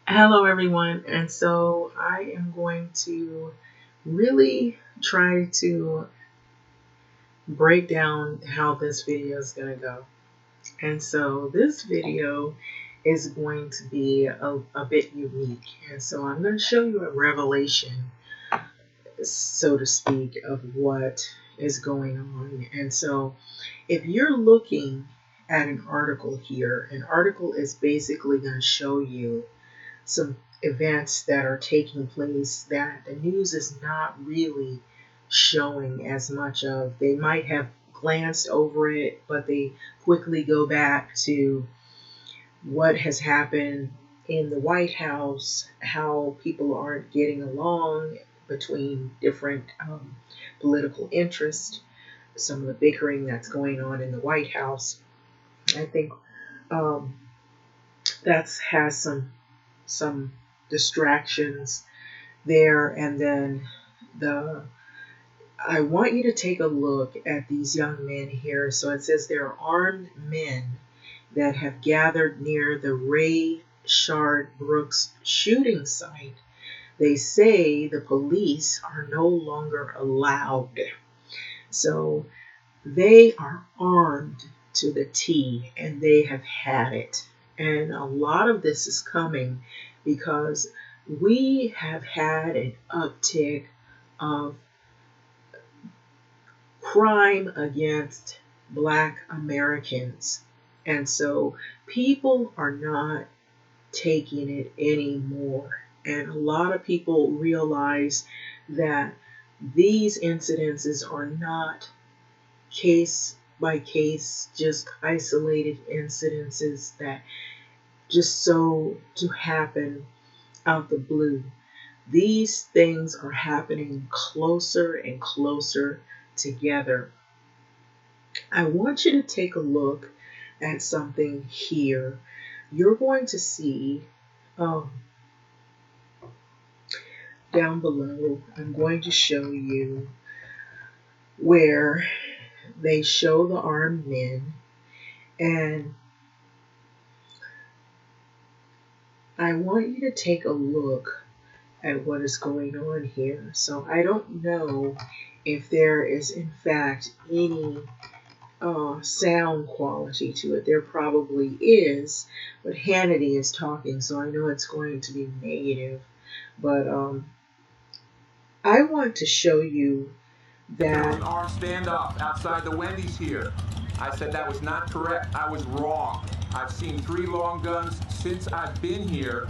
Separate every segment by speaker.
Speaker 1: Hello, everyone. And so I am going to really try to break down how this video is going to go. And so this video is going to be a bit unique. And so I'm going to show you a revelation, so to speak, of what is going on. And so if you're looking at an article here, an article is basically going to show you some events that are taking place that the news is not really showing as much of. They might have glanced over it, but they quickly go back to what has happened in the White House, how people aren't getting along between different political interests, some of the bickering that's going on in the White House. I think um, that's has some distractions there. And then the I want you to take a look at these young men here. So it says there are armed men that have gathered near the Ray Shard Brooks shooting site. They say the police are no longer allowed. So they are armed to the T, and they have had it. And a lot of this is coming because we have had an uptick of crime against Black Americans. And so people are not taking it anymore. And a lot of people realize that these incidences are not case by case, just isolated incidences that just so to happen out the blue. These things are happening closer and closer together. I want you to take a look at something here. You're going to see um, down below, I'm going to show you where they show the armed men, and I want you to take a look at what is going on here. So I don't know if there is in fact any sound quality to it. There probably is, but Hannity is talking, so I know it's going to be negative. But I want to show you
Speaker 2: There was
Speaker 1: that
Speaker 2: an armed standoff outside the Wendy's here. I said that was not correct. I was wrong. I've seen 3 long guns since I've been here.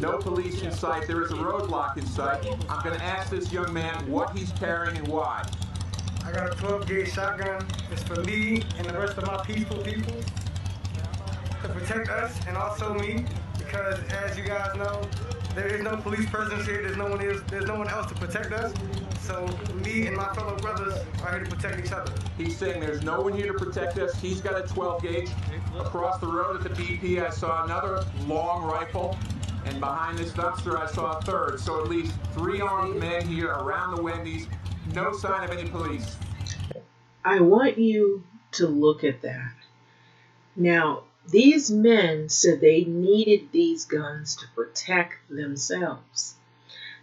Speaker 2: No police in sight. There is a roadblock in sight. I'm going to ask this young man what he's carrying and why.
Speaker 3: I got a 12 gauge shotgun. It's for me and the rest of my peaceful people to protect us and also me, because as you guys know, there is no police presence here. There's no one else to protect us. So me and my fellow brothers are here to protect each other.
Speaker 2: He's saying there's no one here to protect us. He's got a 12 gauge. Across the road at the BP, I saw another long rifle. And behind this dumpster, I saw a third. So at least 3 armed men here around the Wendy's. No sign of any police.
Speaker 1: I want you to look at that. Now, these men said they needed these guns to protect themselves.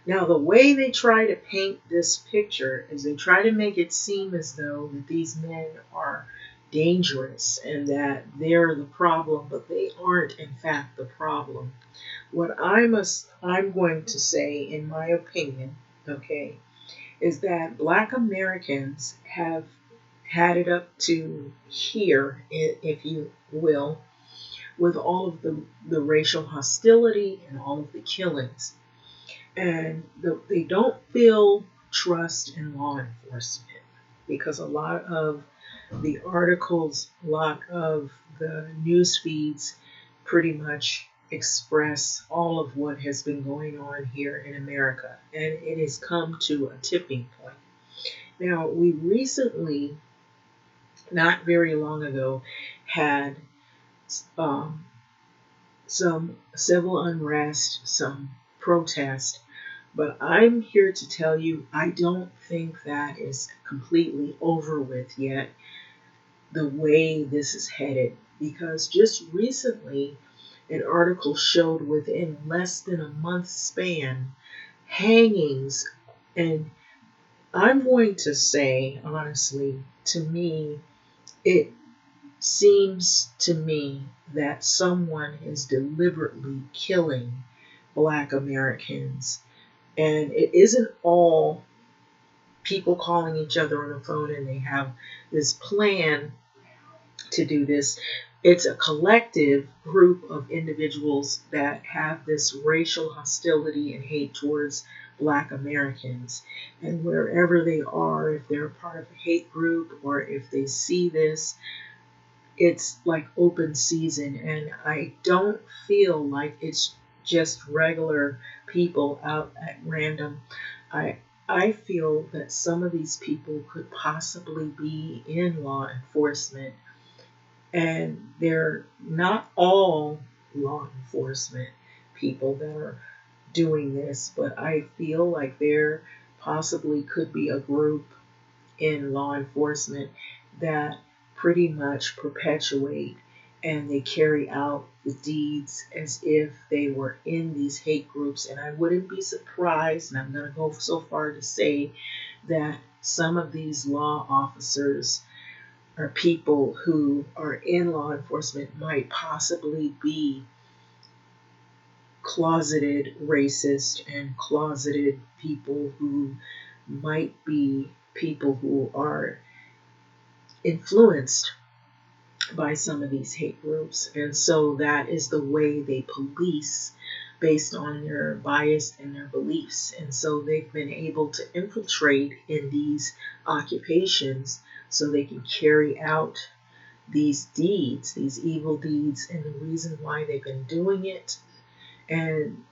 Speaker 1: Now, the way they try to paint this picture is they try to make it seem as though that these men are dangerous and that they're the problem, but they aren't, in fact, the problem. What I'm going to say, in my opinion, okay, is that Black Americans have had it up to here, if you will, with all of the racial hostility and all of the killings. And they don't feel trust in law enforcement because a lot of the articles, a lot of the news feeds pretty much express all of what has been going on here in America. And it has come to a tipping point. Now, we recently, not very long ago, had um, some civil unrest, some protest. But I'm here to tell you, I don't think that is completely over with yet, the way this is headed. Because just recently, an article showed within less than a month span hangings. And I'm going to say, honestly, to me, it seems to me that someone is deliberately killing Black Americans. And it isn't all people calling each other on the phone and they have this plan to do this. It's a collective group of individuals that have this racial hostility and hate towards Black Americans. And wherever they are, if they're part of a hate group or if they see this, it's like open season. And I don't feel like it's just regular people out at random. I I feel that some of these people could possibly be in law enforcement, and they're not all law enforcement people that are doing this, but I feel like there possibly could be a group in law enforcement that pretty much perpetuate and they carry out the deeds as if they were in these hate groups. And I wouldn't be surprised, and I'm going to go so far to say that some of these law officers or people who are in law enforcement might possibly be closeted racist and closeted people who might be people who are influenced by some of these hate groups. And so that is the way they police based on their bias and their beliefs. And so they've been able to infiltrate in these occupations so they can carry out these deeds, these evil deeds, and the reason why they've been doing it and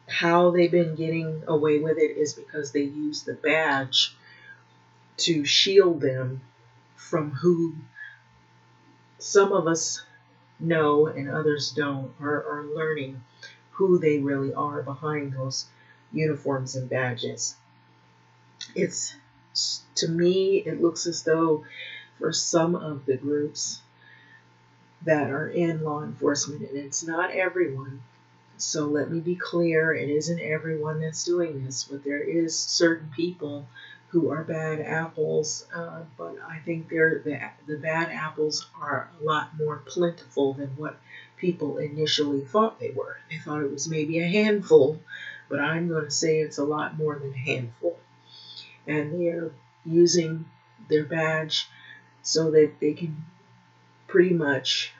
Speaker 1: how they've been getting away with it is because they use the badge to shield them from who some of us know and others don't, or are learning who they really are behind those uniforms and badges. It's, to me, it looks as though for some of the groups that are in law enforcement, and it's not everyone. So let me be clear, it isn't everyone that's doing this, but there is certain people who are bad apples, but I think the bad apples are a lot more plentiful than what people initially thought they were. They thought it was maybe a handful, but I'm going to say it's a lot more than a handful. And they're using their badge so that they can pretty much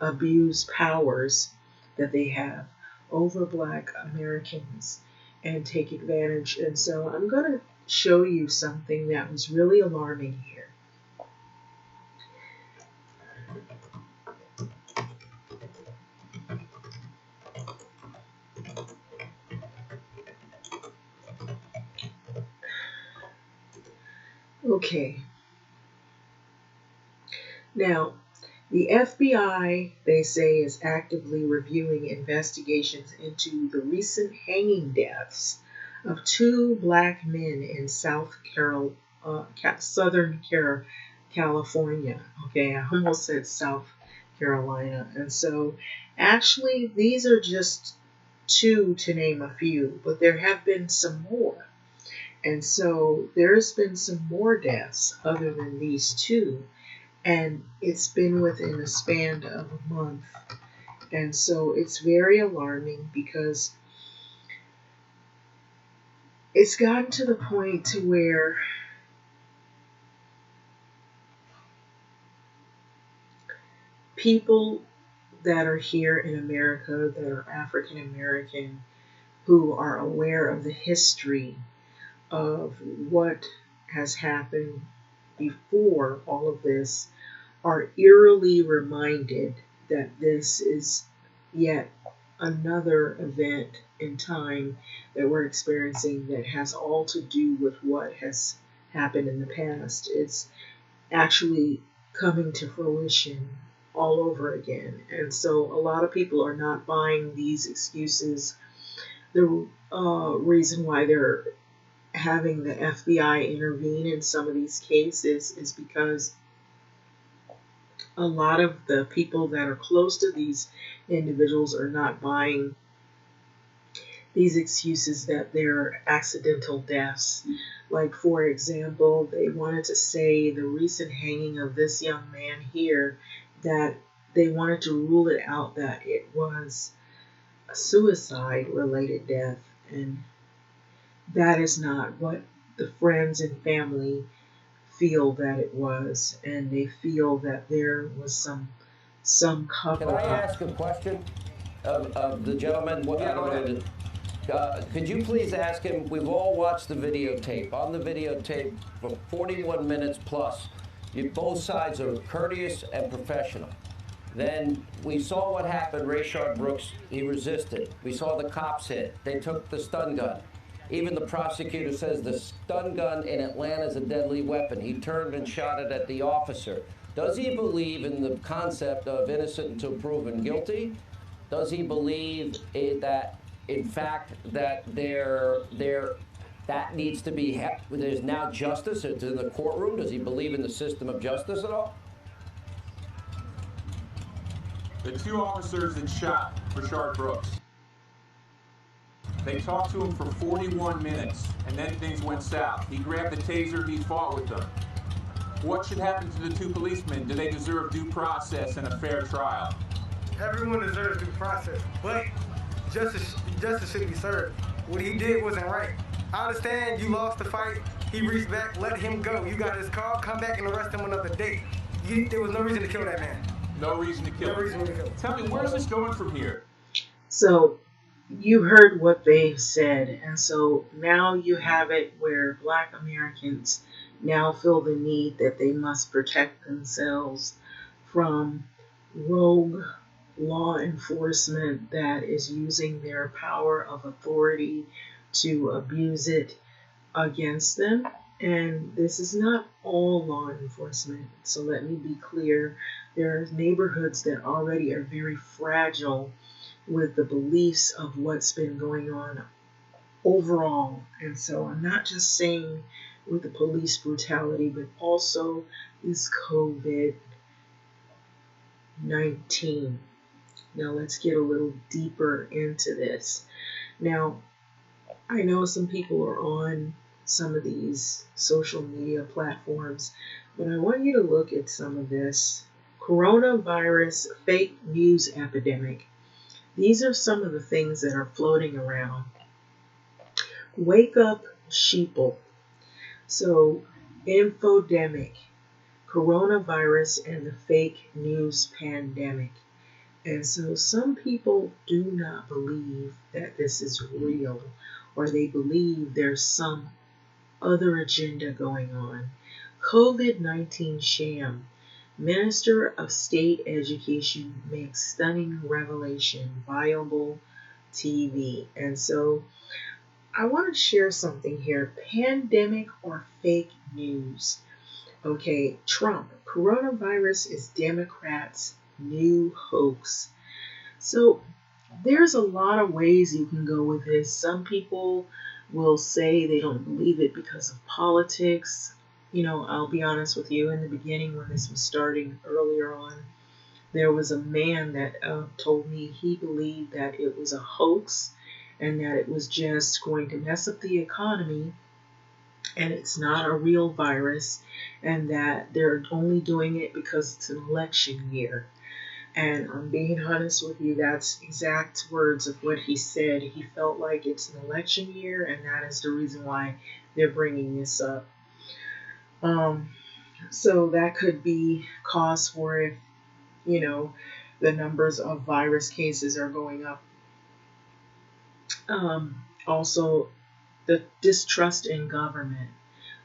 Speaker 1: abuse powers that they have over Black Americans and take advantage. And so I'm going to show you something that was really alarming here. Okay, now the FBI, they say, is actively reviewing investigations into the recent hanging deaths of two Black men in Southern California. Okay, I almost said South Carolina. And so, actually, these are just two to name a few, but there have been some more. And so, there's been some more deaths other than these two. And it's been within a span of a month. And so it's very alarming because it's gotten to the point to where people that are here in America that are African American who are aware of the history of what has happened before all of this are eerily reminded that this is yet another event in time that we're experiencing that has all to do with what has happened in the past. It's actually coming to fruition all over again. And so a lot of people are not buying these excuses. The reason why they're having the FBI intervene in some of these cases is because a lot of the people that are close to these individuals are not buying these excuses that they're accidental deaths. Like, for example, they wanted to say the recent hanging of this young man here, that they wanted to rule it out that it was a suicide related death. And that is not what the friends and family feel that it was. And they feel that there was some
Speaker 4: Can
Speaker 1: cover
Speaker 4: I
Speaker 1: up.
Speaker 4: ask a question of the gentleman?
Speaker 2: Yeah, go ahead.
Speaker 4: Could you please ask him? We've all watched the videotape. On the videotape for 41 minutes plus, both sides are courteous and professional. Then we saw what happened. Rayshard Brooks, he resisted. We saw the cops hit. They took the stun gun. Even the prosecutor says the stun gun in Atlanta is a deadly weapon. He turned and shot it at the officer. Does he believe in the concept of innocent until proven guilty? Does he believe that, in fact, that that needs to be, there's now justice, it's in the courtroom? Does he believe in the system of justice at all?
Speaker 2: The two officers that shot Rayshard Brooks, they talked to him for 41 minutes, and then things went south. He grabbed the taser, he fought with them. What should happen to the two policemen? Do they deserve due process and a fair trial?
Speaker 3: Everyone deserves due process, but justice should be served. What he did wasn't right. I understand you lost the fight. He reached back, let him go. You got his call, come back and arrest him another day. There was no reason to kill that man.
Speaker 2: No reason to kill him.
Speaker 3: No reason to kill him.
Speaker 2: Tell me, where's this going from here?
Speaker 1: So you heard what they've said, and so now you have it where Black Americans now feel the need that they must protect themselves from rogue law enforcement that is using their power of authority to abuse it against them. And this is not all law enforcement, so let me be clear. There are neighborhoods that already are very fragile with the beliefs of what's been going on overall. And so I'm not just saying with the police brutality, but also this COVID 19. Now let's get a little deeper into this. Now, I know some people are on some of these social media platforms, but I want you to look at some of this coronavirus fake news epidemic. These are some of the things that are floating around. Wake up, sheeple. So, infodemic, coronavirus, and the fake news pandemic. And so some people do not believe that this is real, or they believe there's some other agenda going on. COVID-19 sham. Minister of State Education makes stunning revelation. Viable TV. And so I want to share something here. Pandemic or fake news. Okay, Trump. Coronavirus is Democrats' new hoax. So there's a lot of ways you can go with this. Some people will say they don't believe it because of politics. You know, I'll be honest with you, in the beginning when this was starting earlier on, there was a man that told me he believed that it was a hoax and that it was just going to mess up the economy and it's not a real virus and that they're only doing it because it's an election year. And I'm being honest with you, that's exact words of what he said. He felt like it's an election year, and that is the reason why they're bringing this up. So that could be cause for if, you know, the numbers of virus cases are going up. Also, the distrust in government.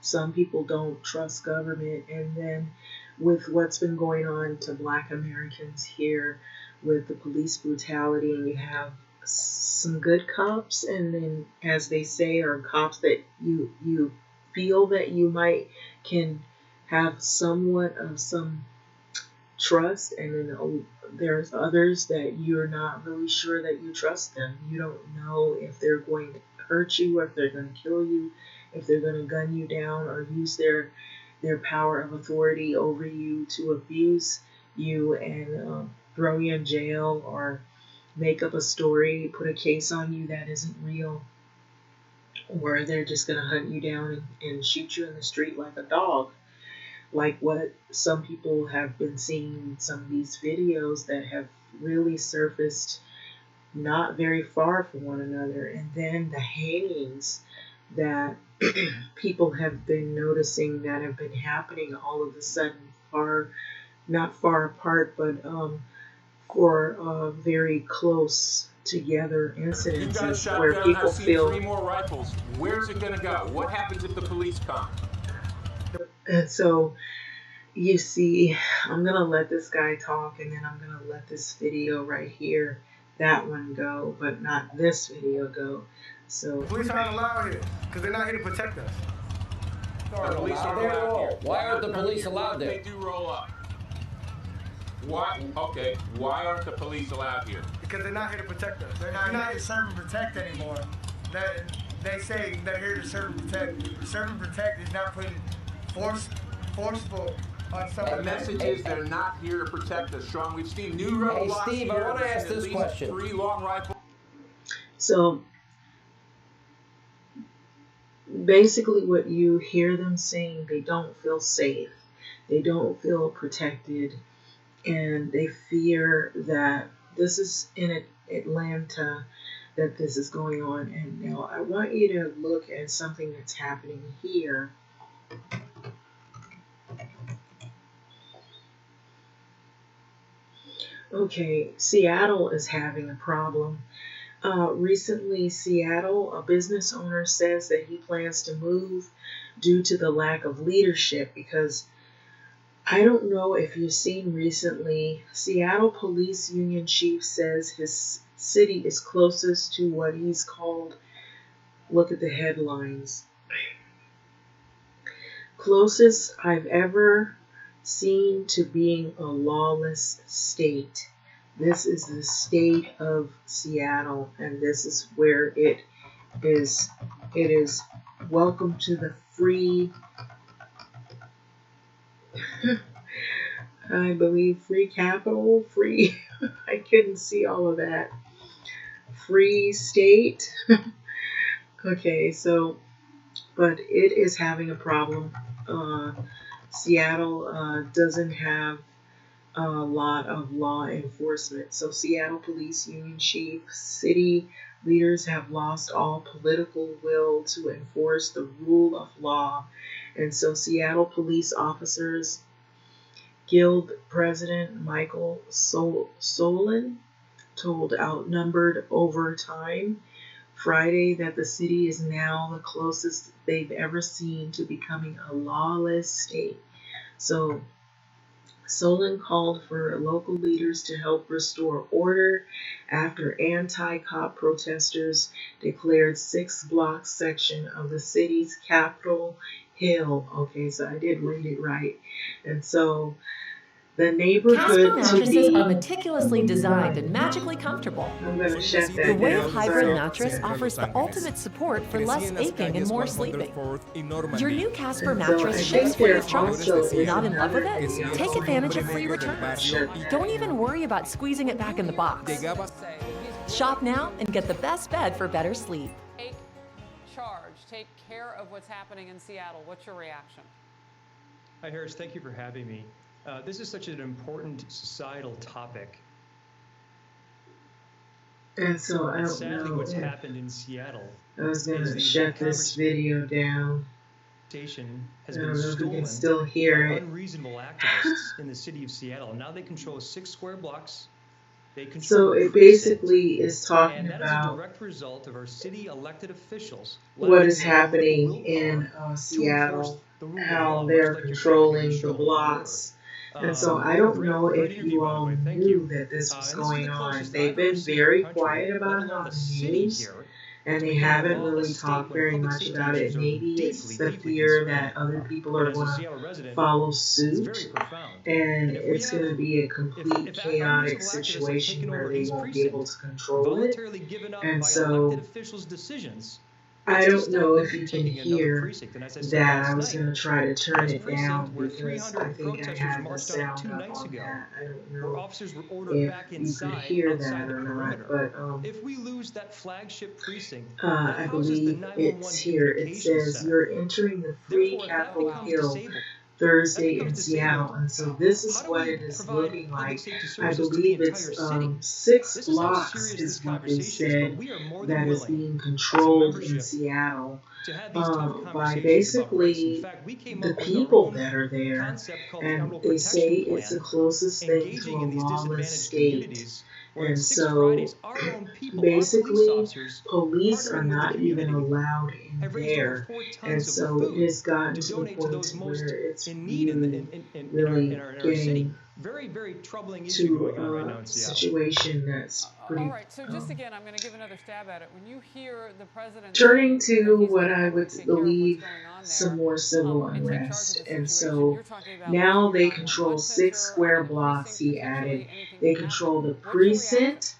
Speaker 1: Some people don't trust government, and then with what's been going on to Black Americans here with the police brutality, and you have some good cops, and then, as they say, are cops that you feel that you might can have somewhat of some trust, and then there's others that you're not really sure that you trust them. You don't know if they're going to hurt you, or if they're going to kill you, if they're going to gun you down or use their power of authority over you to abuse you and throw you in jail or make up a story, put a case on you that isn't real, or they're just going to hunt you down and shoot you in the street like a dog, like what some people have been seeing some of these videos that have really surfaced not very far from one another. And then the hangings that people have been noticing that have been happening all of a sudden, not far apart, but for very close together
Speaker 2: You've got a
Speaker 1: incidences where
Speaker 2: shotgun. I've
Speaker 1: people
Speaker 2: seen
Speaker 1: feel.
Speaker 2: 3 more rifles. Where's it going to go? What happens if the police come?
Speaker 1: And so you see, I'm going to let this guy talk, and then I'm going to let this video right here, that one go, but not this video go. So
Speaker 3: Police aren't allowed here because they're not here to protect us.
Speaker 2: The police aren't
Speaker 4: there at
Speaker 2: allowed here.
Speaker 4: all. Why aren't the police allowed
Speaker 2: They
Speaker 4: there?
Speaker 2: do roll up. Why? Okay. Why aren't the police allowed here?
Speaker 3: Because they're not here to protect us.
Speaker 5: They're not here to serve and protect anymore. They say they're here to serve and protect. Serve and protect is not putting forceful on someone.
Speaker 2: The message is they're not here to protect us, Sean. We've seen new roadblocks.
Speaker 4: Steve, I want to ask this question.
Speaker 2: 3 long rifles.
Speaker 1: So basically what you hear them saying, they don't feel safe. They don't feel protected. And they fear that this is in Atlanta, that this is going on. And now I want you to look at something that's happening here. Okay, Seattle is having a problem. Recently, Seattle, a business owner says that he plans to move due to the lack of leadership, because I don't know if you've seen recently, Seattle Police Union Chief says his city is closest to what he's called, look at the headlines, closest I've ever seen to being a lawless state. This is the state of Seattle, and this is where it is. It is welcome to the free, I believe, free capital, free, I couldn't see all of that, free state. Okay, so, but it is having a problem. Seattle doesn't have a lot of law enforcement. So Seattle Police Union Chief, city leaders have lost all political will to enforce the rule of law. And so Seattle Police Officers Guild President Michael Solon told Outnumbered Over Time Friday that the city is now the closest they've ever seen to becoming a lawless state. So Solon called for local leaders to help restore order after anti-cop protesters declared 6-block section of the city's Capitol Hill. Okay, so I did read it right. And so the neighborhood
Speaker 6: mattresses are meticulously designed and magically comfortable.
Speaker 1: I'm going to shut that
Speaker 6: The
Speaker 1: down.
Speaker 6: Wave Hybrid
Speaker 1: Sorry.
Speaker 6: mattress offers the ultimate support for less aching and more sleeping. Your new Casper mattress
Speaker 1: I
Speaker 6: ships
Speaker 1: think
Speaker 6: free
Speaker 1: there
Speaker 6: of charge.
Speaker 1: also is
Speaker 6: Not in love with
Speaker 1: another
Speaker 6: it?
Speaker 1: video
Speaker 6: Take advantage of free returns.
Speaker 1: Shut
Speaker 6: Don't even worry about squeezing it back in the box. Shop now and get the best bed for better sleep.
Speaker 7: Take charge, take care of what's happening in Seattle. What's your reaction?
Speaker 8: Hi, Harris. Thank you for having me. This is such an important societal topic.
Speaker 1: And so I don't
Speaker 8: Sadly,
Speaker 1: know
Speaker 8: what's
Speaker 1: if
Speaker 8: happened in Seattle
Speaker 1: I was going
Speaker 8: is
Speaker 1: to
Speaker 8: the
Speaker 1: shut this video down.
Speaker 8: conversation has
Speaker 1: I
Speaker 8: been
Speaker 1: don't know if you
Speaker 8: stolen
Speaker 1: can still hear
Speaker 8: by
Speaker 1: it.
Speaker 8: unreasonable activists in the city of Seattle. Now they control 6 square blocks. They control
Speaker 1: So it
Speaker 8: the
Speaker 1: basically is talking
Speaker 8: and that is a
Speaker 1: about
Speaker 8: direct result of our city elected officials
Speaker 1: what is
Speaker 8: lacking the
Speaker 1: happening
Speaker 8: willpower
Speaker 1: in
Speaker 8: to enforce
Speaker 1: Seattle,
Speaker 8: the rule of
Speaker 1: how
Speaker 8: law,
Speaker 1: they're
Speaker 8: much like your
Speaker 1: controlling
Speaker 8: show,
Speaker 1: the
Speaker 8: Law and Order.
Speaker 1: blocks. And so I don't know if you all knew that this was going on. They've been very quiet about it on the news, and they haven't really talked very much about it. Maybe it's the fear that other people are going to follow suit, and it's going to be a complete chaotic situation where they won't be able to control it.
Speaker 8: voluntarily given up
Speaker 1: And
Speaker 8: by
Speaker 1: so
Speaker 8: elected officials' decisions,
Speaker 1: I
Speaker 8: to
Speaker 1: don't
Speaker 8: stop
Speaker 1: know
Speaker 8: them
Speaker 1: if
Speaker 8: from
Speaker 1: you can
Speaker 8: taking another
Speaker 1: hear
Speaker 8: precinct. And as I said
Speaker 1: that. I
Speaker 8: last
Speaker 1: was
Speaker 8: night,
Speaker 1: going to try to turn
Speaker 8: this
Speaker 1: it
Speaker 8: precinct
Speaker 1: down
Speaker 8: where
Speaker 1: because I
Speaker 8: 300
Speaker 1: think I
Speaker 8: protesters
Speaker 1: had the
Speaker 8: marched on it
Speaker 1: sound
Speaker 8: 2
Speaker 1: up
Speaker 8: nights
Speaker 1: on
Speaker 8: ago,
Speaker 1: that. I don't
Speaker 8: where
Speaker 1: know
Speaker 8: officers were ordered
Speaker 1: if
Speaker 8: back
Speaker 1: you could
Speaker 8: inside,
Speaker 1: hear
Speaker 8: outside
Speaker 1: that
Speaker 8: the
Speaker 1: or not,
Speaker 8: perimeter.
Speaker 1: but
Speaker 8: If we lose that flagship precinct that
Speaker 1: I
Speaker 8: houses the
Speaker 1: believe it's
Speaker 8: 911
Speaker 1: here. It
Speaker 8: communication
Speaker 1: says
Speaker 8: center,
Speaker 1: you're entering the free
Speaker 8: therefore, if that
Speaker 1: Capitol
Speaker 7: Wow.
Speaker 8: becomes
Speaker 1: Hill
Speaker 8: disabled,
Speaker 1: Thursday in Seattle.
Speaker 8: disabled,
Speaker 1: And so this is
Speaker 8: how do
Speaker 1: what
Speaker 8: we
Speaker 1: it is
Speaker 8: provide
Speaker 1: looking
Speaker 8: public
Speaker 1: like.
Speaker 8: safety
Speaker 1: I
Speaker 8: services to the
Speaker 1: believe
Speaker 8: entire
Speaker 1: it's
Speaker 8: city?
Speaker 1: 6
Speaker 8: This is how
Speaker 1: blocks
Speaker 8: serious this
Speaker 1: is what they
Speaker 8: conversation is, but
Speaker 1: said
Speaker 8: we are more than
Speaker 1: that is
Speaker 8: willing,
Speaker 1: being
Speaker 8: as a
Speaker 1: controlled in
Speaker 8: membership,
Speaker 1: Seattle
Speaker 8: to have these tough
Speaker 1: by
Speaker 8: conversations about rights. In
Speaker 1: basically
Speaker 8: fact, we came
Speaker 1: the
Speaker 8: up with our
Speaker 1: people
Speaker 8: own
Speaker 1: that are there.
Speaker 8: concept called the
Speaker 1: And
Speaker 8: Emerald
Speaker 1: they say
Speaker 8: Protection
Speaker 1: it's the
Speaker 8: Plan,
Speaker 1: closest thing to
Speaker 8: engaging
Speaker 1: a
Speaker 8: in these
Speaker 1: lawless
Speaker 8: disadvantaged
Speaker 1: state.
Speaker 8: communities, where on
Speaker 1: And
Speaker 8: 6
Speaker 1: so
Speaker 8: Fridays, our own people, our police
Speaker 1: basically,
Speaker 8: officers,
Speaker 1: police are
Speaker 8: partnering with the
Speaker 1: not even
Speaker 8: community,
Speaker 1: allowed in
Speaker 8: have raised over
Speaker 1: there.
Speaker 8: 4
Speaker 1: And
Speaker 8: tons of
Speaker 1: so it
Speaker 8: food
Speaker 1: has gotten
Speaker 8: to
Speaker 1: to the
Speaker 8: donate to
Speaker 1: point
Speaker 8: those
Speaker 1: where
Speaker 8: most
Speaker 1: it's
Speaker 8: in need
Speaker 1: really,
Speaker 8: in
Speaker 1: really
Speaker 8: our city.
Speaker 1: getting
Speaker 8: Very, very troubling issue
Speaker 1: to
Speaker 8: going on right now in
Speaker 1: a
Speaker 8: Seattle.
Speaker 1: situation that's
Speaker 7: All
Speaker 1: pretty
Speaker 7: right, so just again, I'm going to give another stab at it. When you hear the president
Speaker 1: turning
Speaker 7: saying that
Speaker 1: to
Speaker 7: he's
Speaker 1: what
Speaker 7: going to
Speaker 1: I
Speaker 7: come in
Speaker 1: would
Speaker 7: and take care of what's
Speaker 1: believe
Speaker 7: going on
Speaker 1: some
Speaker 7: there
Speaker 1: more civil
Speaker 7: and take charge of
Speaker 1: unrest.
Speaker 7: the
Speaker 1: And
Speaker 7: situation,
Speaker 1: so
Speaker 7: you're talking about losing
Speaker 1: now
Speaker 7: your
Speaker 1: they control
Speaker 7: 911
Speaker 1: 6
Speaker 7: center. I
Speaker 1: square
Speaker 7: mean, a
Speaker 1: blocks,
Speaker 7: precinct,
Speaker 1: he added.
Speaker 7: potentially anything
Speaker 1: They
Speaker 7: can happen.
Speaker 1: control the
Speaker 7: What's your reaction
Speaker 1: precinct.
Speaker 7: to him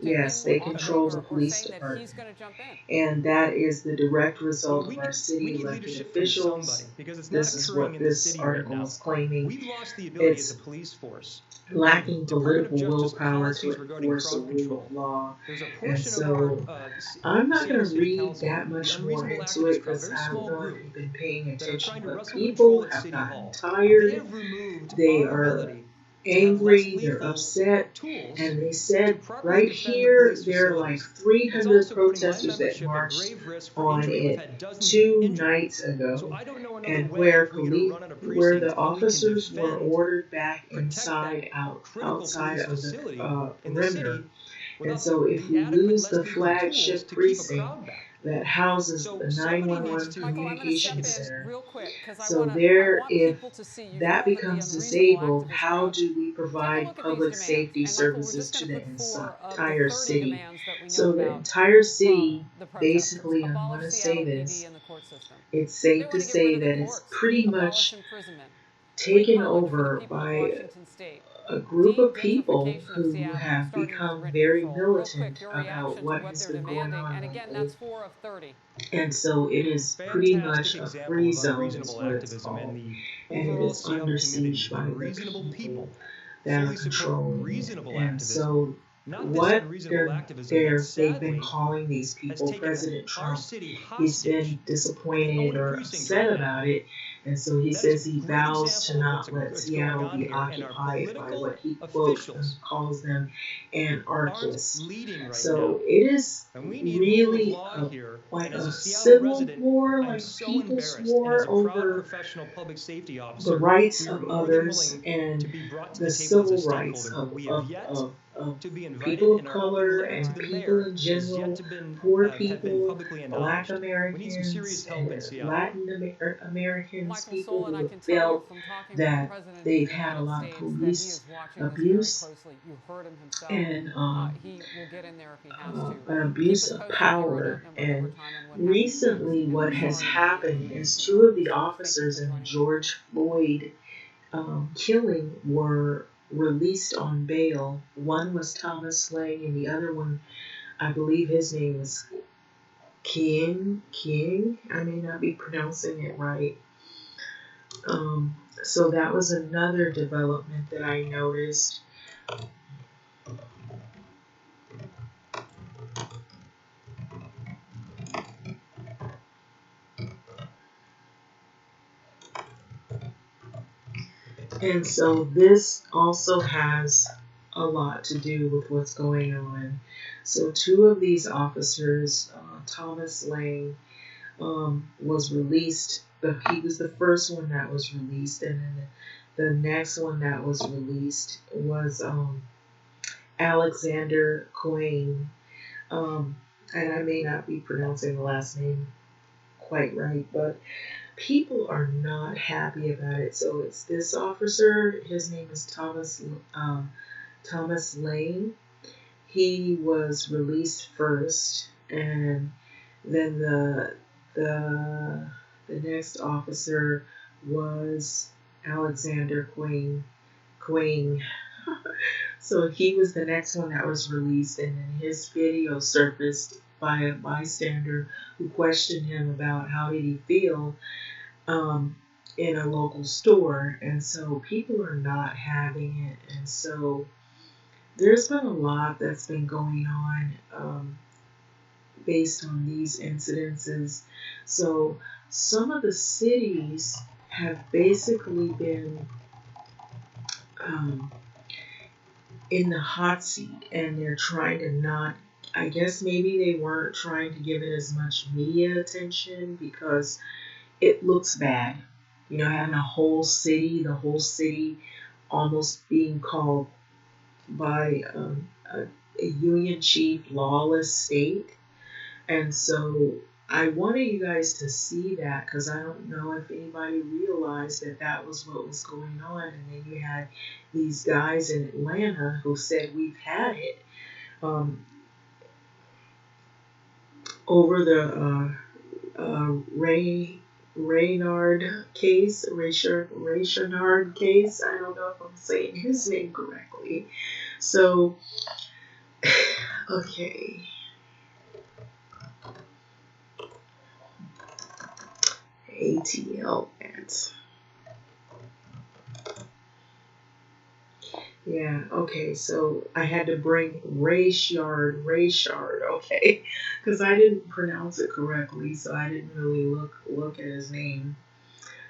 Speaker 1: Yes, they
Speaker 7: offering
Speaker 1: control the
Speaker 7: or
Speaker 1: police
Speaker 7: saying that he's
Speaker 1: department.
Speaker 7: going to jump in?
Speaker 1: And that is the direct
Speaker 8: Well,
Speaker 1: result of our
Speaker 8: we
Speaker 1: city
Speaker 8: need
Speaker 1: elected
Speaker 8: leadership from somebody,
Speaker 1: officials.
Speaker 8: because it's not
Speaker 1: This is
Speaker 8: occurring
Speaker 1: what
Speaker 8: in the
Speaker 1: this
Speaker 8: city right
Speaker 1: article
Speaker 8: now.
Speaker 1: is claiming.
Speaker 8: We've lost the ability as a
Speaker 1: It's
Speaker 8: police force.
Speaker 1: lacking
Speaker 8: Department of
Speaker 1: political
Speaker 8: Justice
Speaker 1: willpower to
Speaker 8: policies regarding
Speaker 1: enforce the
Speaker 8: crowd
Speaker 1: rule
Speaker 8: control.
Speaker 1: of law.
Speaker 8: There's a
Speaker 1: And
Speaker 8: portion of our
Speaker 1: so I'm not going
Speaker 8: Seattle
Speaker 1: to
Speaker 8: City
Speaker 1: read
Speaker 8: Council,
Speaker 1: that
Speaker 8: the
Speaker 1: much more
Speaker 8: unreasonable
Speaker 1: into
Speaker 8: activist
Speaker 1: it
Speaker 8: crowd,
Speaker 1: because
Speaker 8: very
Speaker 1: I don't
Speaker 8: small
Speaker 1: know if
Speaker 8: group,
Speaker 1: you've been paying
Speaker 8: that are
Speaker 1: attention,
Speaker 8: trying to
Speaker 1: but
Speaker 8: wrestle
Speaker 1: people
Speaker 8: control at
Speaker 1: have
Speaker 8: City
Speaker 1: gotten
Speaker 8: Hall. They
Speaker 1: tired.
Speaker 8: have removed
Speaker 1: They
Speaker 8: our
Speaker 1: are
Speaker 8: ability to have less
Speaker 1: angry, they're
Speaker 8: lethal
Speaker 1: upset,
Speaker 8: tools
Speaker 1: and they
Speaker 8: to
Speaker 1: said
Speaker 8: properly
Speaker 1: right
Speaker 8: defend the
Speaker 1: here
Speaker 8: police
Speaker 1: there are like
Speaker 8: facilities. It's
Speaker 1: 300
Speaker 8: also putting my
Speaker 1: protesters that
Speaker 8: membership at
Speaker 1: marched
Speaker 8: grave risk for
Speaker 1: on
Speaker 8: injury. We've
Speaker 1: it
Speaker 8: had dozens
Speaker 1: 2
Speaker 8: injured.
Speaker 1: nights
Speaker 8: So
Speaker 1: ago,
Speaker 8: I don't know another
Speaker 1: and
Speaker 8: way
Speaker 1: where
Speaker 8: if we're going to run out of
Speaker 1: where the
Speaker 8: precincts how we can
Speaker 1: officers were
Speaker 8: defend,
Speaker 1: ordered back
Speaker 8: protect that
Speaker 1: inside
Speaker 8: critical
Speaker 1: outside
Speaker 8: police
Speaker 1: of the
Speaker 8: facility in the
Speaker 1: perimeter.
Speaker 8: city
Speaker 1: And
Speaker 8: without
Speaker 1: so if
Speaker 8: the
Speaker 1: we
Speaker 8: adequate
Speaker 1: lose
Speaker 8: less
Speaker 1: the
Speaker 8: lethal tools
Speaker 1: flagship
Speaker 8: to keep a
Speaker 1: precinct
Speaker 8: crowd back.
Speaker 1: that houses
Speaker 8: So
Speaker 1: the
Speaker 8: somebody needs
Speaker 1: 911
Speaker 8: to
Speaker 7: Michael, I'm going to step
Speaker 1: communication
Speaker 7: in
Speaker 1: center,
Speaker 7: real quick because
Speaker 1: so
Speaker 7: I
Speaker 1: there,
Speaker 7: want
Speaker 1: if
Speaker 7: people to see. You've
Speaker 1: that
Speaker 7: called it the
Speaker 1: becomes
Speaker 7: unreasonable
Speaker 1: disabled,
Speaker 7: activist
Speaker 1: how
Speaker 7: crowd.
Speaker 1: do we
Speaker 7: Take a
Speaker 1: provide
Speaker 7: look at these
Speaker 1: public
Speaker 7: demands.
Speaker 1: safety
Speaker 7: And Michael, we're
Speaker 1: services
Speaker 7: just going
Speaker 1: to
Speaker 7: to
Speaker 1: the
Speaker 7: put four of the
Speaker 1: entire
Speaker 7: 30
Speaker 1: city?
Speaker 7: demands that we know
Speaker 1: So the
Speaker 7: about
Speaker 1: entire
Speaker 7: from
Speaker 1: city,
Speaker 7: the protesters.
Speaker 1: basically, I want
Speaker 7: Abolish
Speaker 1: to
Speaker 7: the
Speaker 1: say
Speaker 7: LAPD
Speaker 1: this,
Speaker 7: and the court system.
Speaker 1: it's
Speaker 7: They
Speaker 1: safe to
Speaker 7: want to get rid
Speaker 1: say
Speaker 7: of the
Speaker 1: that it's
Speaker 7: courts.
Speaker 1: pretty
Speaker 7: Abolish
Speaker 1: much
Speaker 7: imprisonment. Free
Speaker 1: taken
Speaker 7: college for the
Speaker 1: over
Speaker 7: people of
Speaker 1: by
Speaker 7: Washington State.
Speaker 1: a group of people
Speaker 7: De-gentrification of
Speaker 1: who
Speaker 7: Seattle,
Speaker 1: have
Speaker 7: starting with
Speaker 1: become
Speaker 7: rent
Speaker 1: very
Speaker 7: control. Real quick,
Speaker 1: militant
Speaker 7: your
Speaker 1: about
Speaker 7: reaction to
Speaker 1: what
Speaker 7: what
Speaker 1: has
Speaker 7: they're
Speaker 1: been going
Speaker 7: demanding.
Speaker 1: on
Speaker 7: And again,
Speaker 1: lately.
Speaker 7: that's 4 of 30.
Speaker 1: And so it is pretty much
Speaker 8: fantastic
Speaker 1: a
Speaker 8: example
Speaker 1: free
Speaker 8: of
Speaker 1: zone is
Speaker 8: unreasonable
Speaker 1: what it's
Speaker 8: activism and
Speaker 1: called.
Speaker 8: the
Speaker 1: And it
Speaker 8: overall
Speaker 1: is
Speaker 8: Seattle
Speaker 1: under
Speaker 8: community
Speaker 1: siege by
Speaker 8: when
Speaker 1: the
Speaker 8: reasonable people
Speaker 1: that are
Speaker 8: fully support
Speaker 1: controlling it.
Speaker 8: reasonable
Speaker 1: And
Speaker 8: activism.
Speaker 1: so
Speaker 8: Not this
Speaker 1: what
Speaker 8: unreasonable activism that
Speaker 1: they've been
Speaker 8: sadly
Speaker 1: calling these
Speaker 8: has
Speaker 1: people,
Speaker 8: taken
Speaker 1: President
Speaker 8: our
Speaker 1: Trump,
Speaker 8: city
Speaker 1: he's
Speaker 8: hostage
Speaker 1: been
Speaker 8: when they
Speaker 1: disappointed
Speaker 8: own a
Speaker 1: or
Speaker 8: precinct
Speaker 1: upset
Speaker 8: right now.
Speaker 1: about it. And so he
Speaker 8: That is a
Speaker 1: says he
Speaker 8: great
Speaker 1: vows to
Speaker 8: example of
Speaker 1: not let
Speaker 8: what's going
Speaker 1: Seattle
Speaker 8: on
Speaker 1: be
Speaker 8: here, and our
Speaker 1: occupied by
Speaker 8: political
Speaker 1: what he quotes and
Speaker 8: officials
Speaker 1: calls them
Speaker 8: aren't
Speaker 1: anarchists.
Speaker 8: leading right
Speaker 1: So
Speaker 8: now.
Speaker 1: it is
Speaker 8: And we need rule of
Speaker 1: really
Speaker 8: law here.
Speaker 1: like
Speaker 8: And as
Speaker 1: a
Speaker 8: a Seattle
Speaker 1: civil
Speaker 8: resident,
Speaker 1: war,
Speaker 8: I'm
Speaker 1: like
Speaker 8: so
Speaker 1: people's
Speaker 8: embarrassed. And as
Speaker 1: war
Speaker 8: a proud
Speaker 1: over
Speaker 8: professional public safety
Speaker 1: the
Speaker 8: officer,
Speaker 1: rights
Speaker 8: we are
Speaker 1: of
Speaker 8: more than
Speaker 1: others
Speaker 8: willing to
Speaker 1: and
Speaker 8: be brought to
Speaker 1: the
Speaker 8: the table as a
Speaker 1: civil rights
Speaker 8: stakeholder, but we have yet
Speaker 1: of
Speaker 8: to be
Speaker 1: people
Speaker 8: invited,
Speaker 1: of
Speaker 8: and our open
Speaker 1: color
Speaker 8: letter to
Speaker 1: and
Speaker 8: the
Speaker 1: people
Speaker 8: mayor
Speaker 1: in
Speaker 8: has yet
Speaker 1: general,
Speaker 8: to
Speaker 1: poor
Speaker 8: have been
Speaker 1: people,
Speaker 8: publicly
Speaker 1: Black
Speaker 8: acknowledged. We need some serious
Speaker 1: Americans,
Speaker 8: help in Seattle.
Speaker 1: Latin Americans,
Speaker 7: Michael
Speaker 1: people
Speaker 7: Solon,
Speaker 1: who
Speaker 7: I
Speaker 1: have
Speaker 7: can tell you
Speaker 1: felt
Speaker 7: from talking with the
Speaker 1: that
Speaker 7: President of
Speaker 1: they've
Speaker 7: the
Speaker 1: had a
Speaker 7: United
Speaker 1: lot of
Speaker 7: States that he
Speaker 1: police
Speaker 7: is watching this very
Speaker 1: abuse
Speaker 7: closely. You heard him himself.
Speaker 1: and
Speaker 7: He will get in there if he has to.
Speaker 1: an
Speaker 7: Keep
Speaker 1: abuse
Speaker 7: us
Speaker 1: of
Speaker 7: posted here on
Speaker 1: power.
Speaker 7: Outnumbered
Speaker 1: And
Speaker 7: Overtime on what happens next.
Speaker 1: recently,
Speaker 7: And
Speaker 1: what
Speaker 7: I'm
Speaker 1: has
Speaker 7: sorry that the
Speaker 1: happened is
Speaker 7: information
Speaker 1: 2
Speaker 7: got
Speaker 1: of the
Speaker 7: lost. Thank you
Speaker 1: officers
Speaker 7: for
Speaker 1: in the
Speaker 7: joining me.
Speaker 1: George Floyd killing were released on bail. One was Thomas Lang, and the other one, I believe his name was King. I may not be pronouncing it right. So that was another development that I noticed. And so this also has a lot to do with what's going on. So 2 of these officers, Thomas Lang, was released. He was the first one that was released, and then the next one that was released was Alexander Quain. And I may not be pronouncing the last name quite right, but people are not happy about it. So it's this officer. His name is Thomas Lane. He was released first, and then the next officer was Alexander Quain. So he was the next one that was released, and then his video surfaced by a bystander who questioned him about how did he feel um, in a local store. And so people are not having it. And so there's been a lot that's been going on based on these incidences. So some of the cities have basically been um, in the hot seat, and they're trying to not, I guess maybe they weren't trying to give it as much media attention because it looks bad. You know, having the whole city almost being called by a union chief lawless state. And so I wanted you guys to see that because I don't know if anybody realized that that was what was going on. And then you had these guys in Atlanta who said we've had it um, over the Raynard case. I don't know if I'm saying his name correctly. So, okay. ATL ads. Yeah, okay, so I had to bring Rayshard, okay, because I didn't pronounce it correctly, so I didn't really look at his name.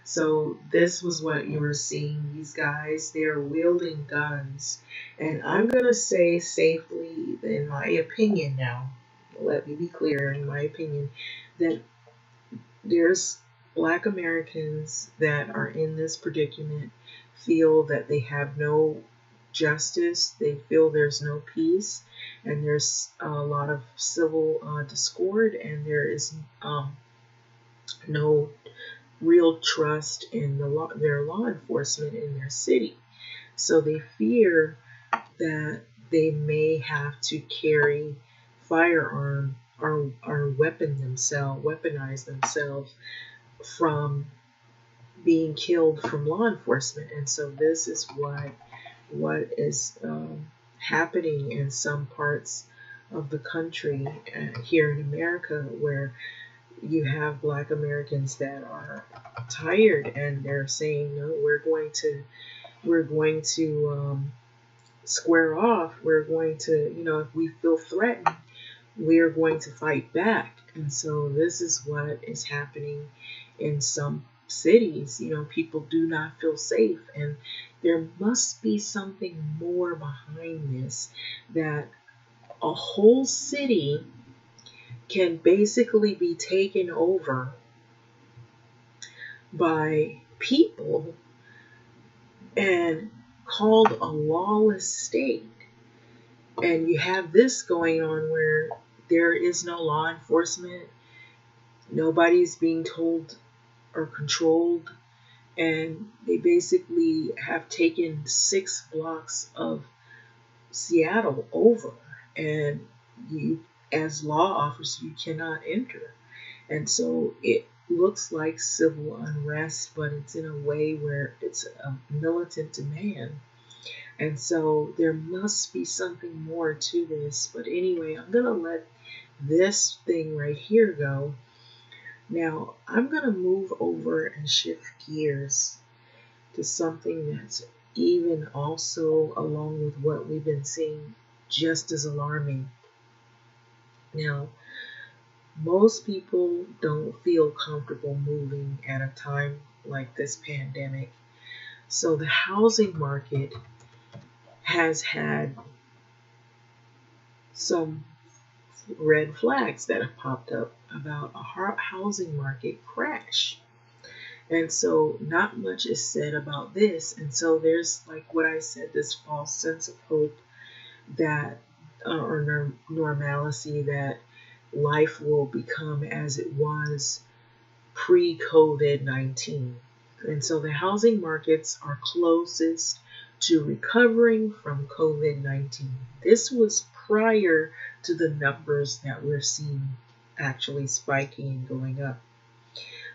Speaker 1: So this was what you were seeing. These guys, they're wielding guns, and I'm gonna say safely, in my opinion now, let me be clear, in my opinion, that there's Black Americans that are in this predicament, feel that they have no justice, they feel there's no peace, and there's a lot of civil discord, and there is no real trust in their law enforcement in their city. So they fear that they may have to carry firearm or weaponize themselves from being killed from law enforcement. And so this is what is happening in some parts of the country here in America, where you have Black Americans that are tired and they're saying, no, we're going to square off. We're going to, if we feel threatened, we're going to fight back. And so this is what is happening in some cities. People do not feel safe, and there must be something more behind this, that a whole city can basically be taken over by people and called a lawless state. And you have this going on where there is no law enforcement, nobody's being told or controlled, and they basically have taken 6 blocks of Seattle over, and you, as law officers, you cannot enter. And so it looks like civil unrest, but it's in a way where it's a militant demand. And so there must be something more to this. But anyway, I'm going to let this thing right here go. Now, I'm going to move over and shift gears to something that's even also along with what we've been seeing, just as alarming. Now, most people don't feel comfortable moving at a time like this pandemic. So the housing market has had some red flags that have popped up about a housing market crash. And so not much is said about this. And so there's, like what I said, this false sense of hope that, or normalcy, that life will become as it was pre-COVID-19. And so the housing markets are closest to recovering from COVID-19. This was prior to the numbers that we're seeing actually spiking and going up.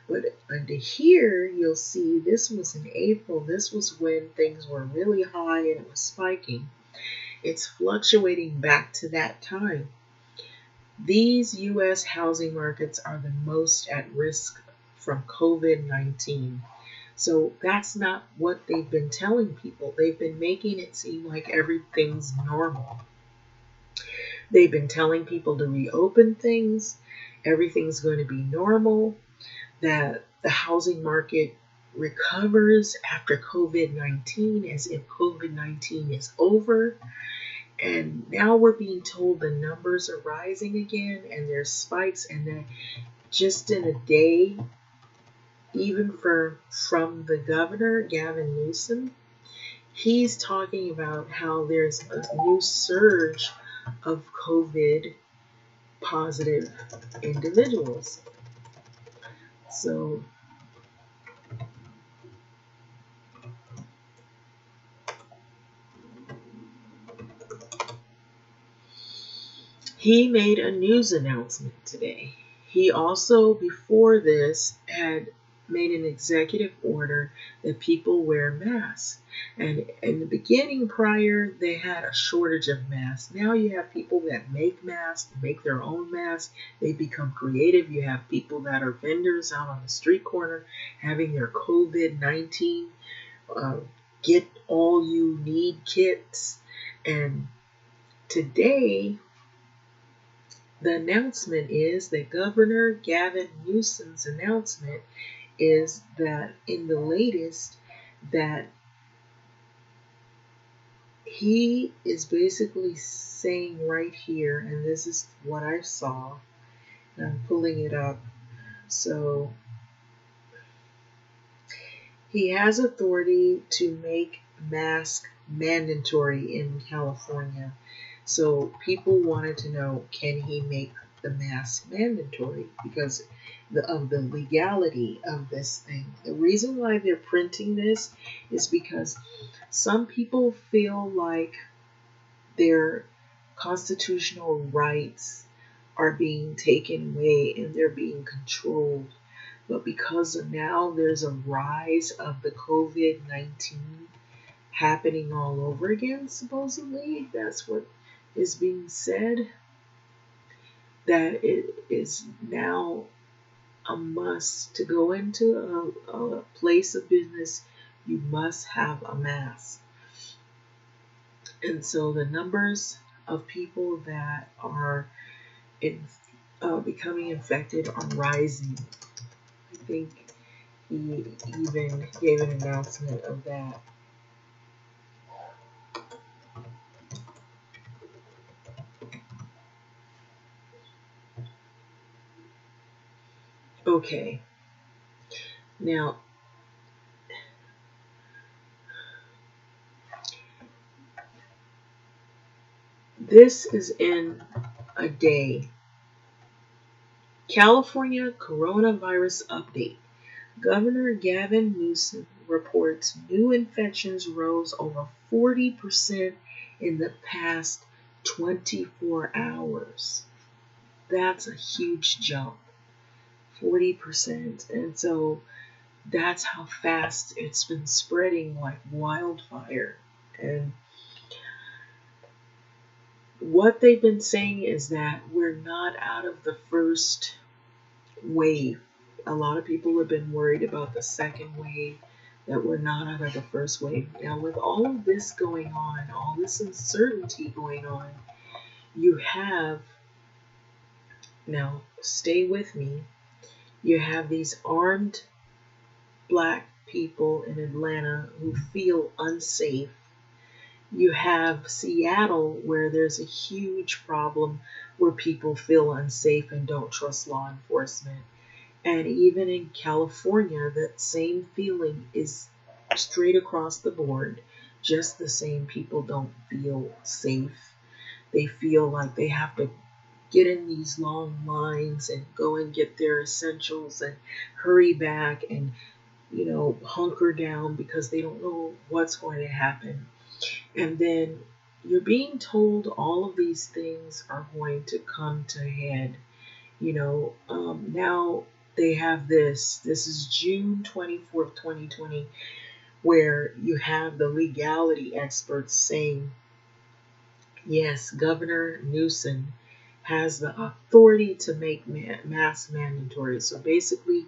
Speaker 1: But under here, you'll see this was in April. This was when things were really high and it was spiking. It's fluctuating back to that time. these U.S. housing markets are the most at risk from COVID-19. So that's not what they've been telling people. They've been making it seem like everything's normal. They've been telling people to reopen things, everything's going to be normal, that the housing market recovers after COVID-19 as if COVID-19 is over. And now we're being told the numbers are rising again and there's spikes, and that just in a day, even from the governor, Gavin Newsom, he's talking about how there's a new surge of COVID positive individuals. So he made a news announcement today. He also, before this, had made an executive order that people wear masks. And in the beginning, prior, they had a shortage of masks. Now you have people that make masks, make their own masks. They become creative. You have people that are vendors out on the street corner having their COVID-19 get all you need kits. And today, the announcement is that Governor Gavin Newsom's announcement is that in the latest that he is basically saying right here, and this is what I saw, and I'm pulling it up. So he has authority to make masks mandatory in California. So people wanted to know, can he make the mask mandatory because of the legality of this thing. The reason why they're printing this is because some people feel like their constitutional rights are being taken away and they're being controlled. But because of now there's a rise of the COVID-19 happening all over again, supposedly, that's what is being said, that it is now a must to go into a place of business. You must have a mask. And so the numbers of people that are becoming infected are rising. I think he even gave an announcement of that. Okay, now this is in a day. California coronavirus update. Governor Gavin Newsom reports new infections rose over 40% in the past 24 hours. That's a huge jump, 40%. And so that's how fast it's been spreading like wildfire. And what they've been saying is that we're not out of the first wave. A lot of people have been worried about the second wave, that we're not out of the first wave. Now, with all of this going on, all this uncertainty going on, you have, now stay with me, you have these armed black people in Atlanta who feel unsafe. You have Seattle, where there's a huge problem where people feel unsafe and don't trust law enforcement. And even in California, that same feeling is straight across the board. Just the same, people don't feel safe. They feel like they have to get in these long lines and go and get their essentials and hurry back and, hunker down because they don't know what's going to happen. And then you're being told all of these things are going to come to head. Now they have this is June 24th, 2020, where you have the legality experts saying, yes, Governor Newsom has the authority to make masks mandatory. So basically,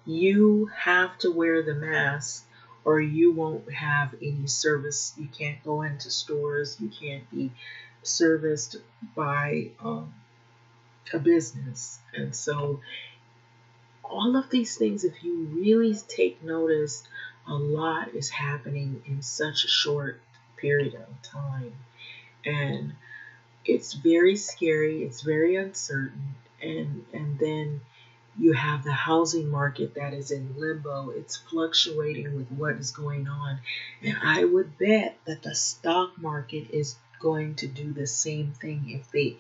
Speaker 1: you have to wear the mask or you won't have any service. You can't go into stores. You can't be serviced by a business. And so all of these things, if you really take notice, a lot is happening in such a short period of time. And it's very scary, it's very uncertain, and then you have the housing market that is in limbo. It's fluctuating with what is going on. And I would bet that the stock market is going to do the same thing if they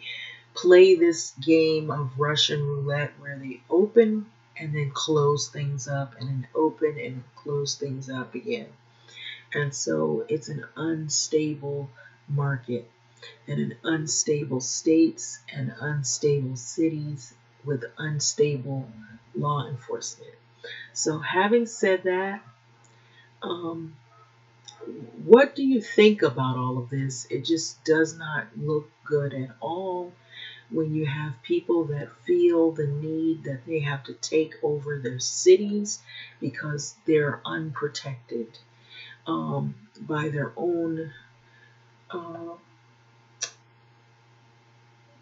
Speaker 1: play this game of Russian roulette where they open and then close things up and then open and close things up again. And so it's an unstable market and an unstable states and unstable cities with unstable law enforcement. So having said that, what do you think about all of this? It just does not look good at all when you have people that feel the need that they have to take over their cities because they're unprotected by their own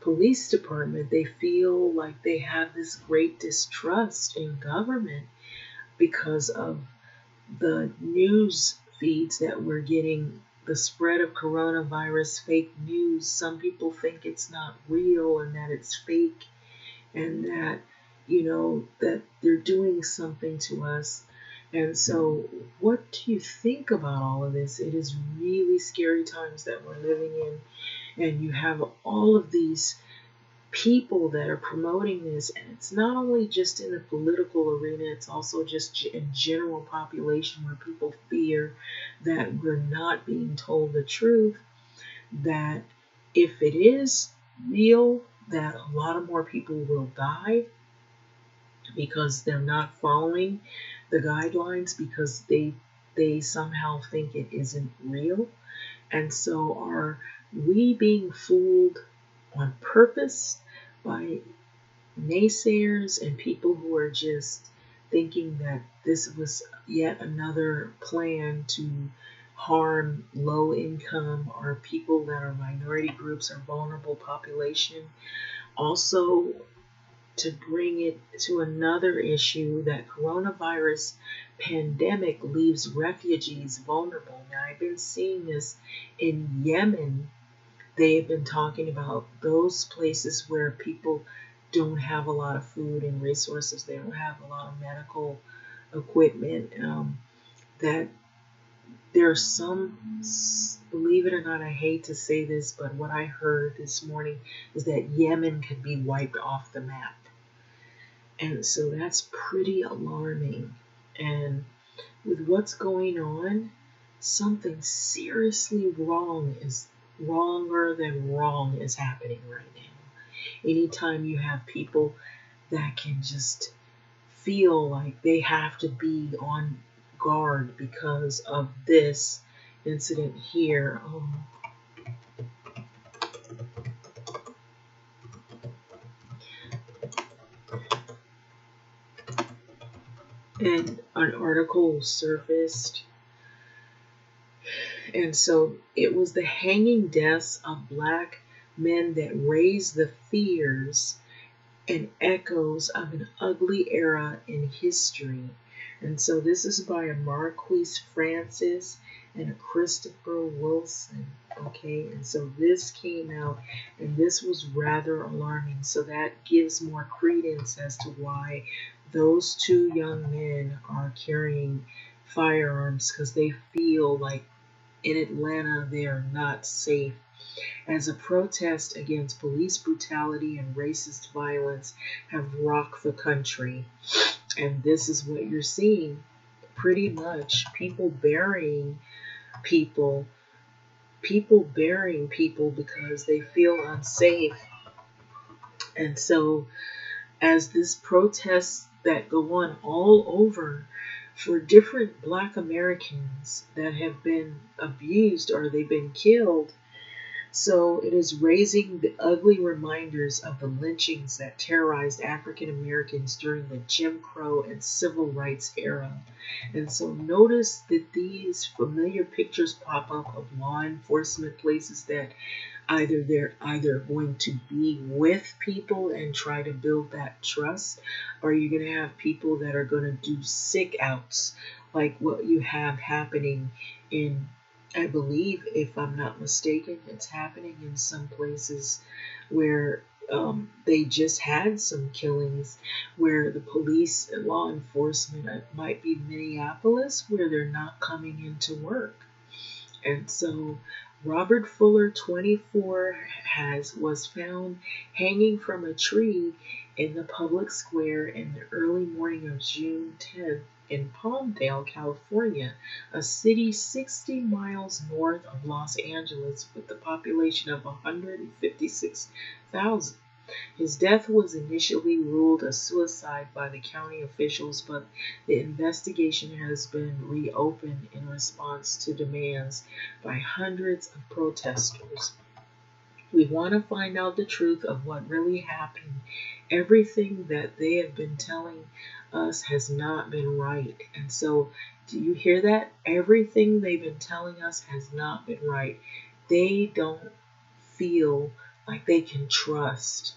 Speaker 1: police department. They feel like they have this great distrust in government because of the news feeds that we're getting, the spread of coronavirus, fake news. Some people think it's not real and that it's fake and that, that they're doing something to us. And so what do you think about all of this? It is really scary times that we're living in. And you have all of these people that are promoting this, and it's not only just in the political arena, it's also just in general population where people fear that we're not being told the truth, that if it is real, that a lot of more people will die because they're not following the guidelines because they somehow think it isn't real. And so are we being fooled on purpose by naysayers and people who are just thinking that this was yet another plan to harm low income or people that are minority groups or vulnerable population? Also, to bring it to another issue, that coronavirus pandemic leaves refugees vulnerable. Now, I've been seeing this in Yemen. They have been talking about those places where people don't have a lot of food and resources. They don't have a lot of medical equipment. That there's some, believe it or not, I hate to say this, but what I heard this morning is that Yemen could be wiped off the map. And so that's pretty alarming. And with what's going on, something seriously wronger than wrong is happening right now. Anytime you have people that can just feel like they have to be on guard because of this incident here. And an article surfaced. And so it was the hanging deaths of Black men that raised the fears and echoes of an ugly era in history. And so this is by a Marquise Francis and a Christopher Wilson. Okay, and so this came out, and this was rather alarming. So that gives more credence as to why those two young men are carrying firearms, because they feel like in Atlanta they are not safe. As a protest against police brutality and racist violence have rocked the country. And this is what you're seeing, pretty much people burying people because they feel unsafe. And so as this protests that go on all over for different Black Americans that have been abused or they've been killed, So it is raising the ugly reminders of the lynchings that terrorized African Americans during the Jim Crow and Civil Rights era. And so notice that these familiar pictures pop up of law enforcement places that they're going to be with people and try to build that trust, or you're going to have people that are going to do sick outs like what you have happening in, I believe, if I'm not mistaken, it's happening in some places where they just had some killings where the police and law enforcement, it might be Minneapolis, where they're not coming into work. And so Robert Fuller, 24, was found hanging from a tree in the public square in the early morning of June 10th in Palmdale, California, a city 60 miles north of Los Angeles with a population of 156,000. His death was initially ruled a suicide by the county officials, but the investigation has been reopened in response to demands by hundreds of protesters. We want to find out the truth of what really happened. Everything that they have been telling us has not been right. And so, do you hear that? Everything they've been telling us has not been right. They don't feel like they can trust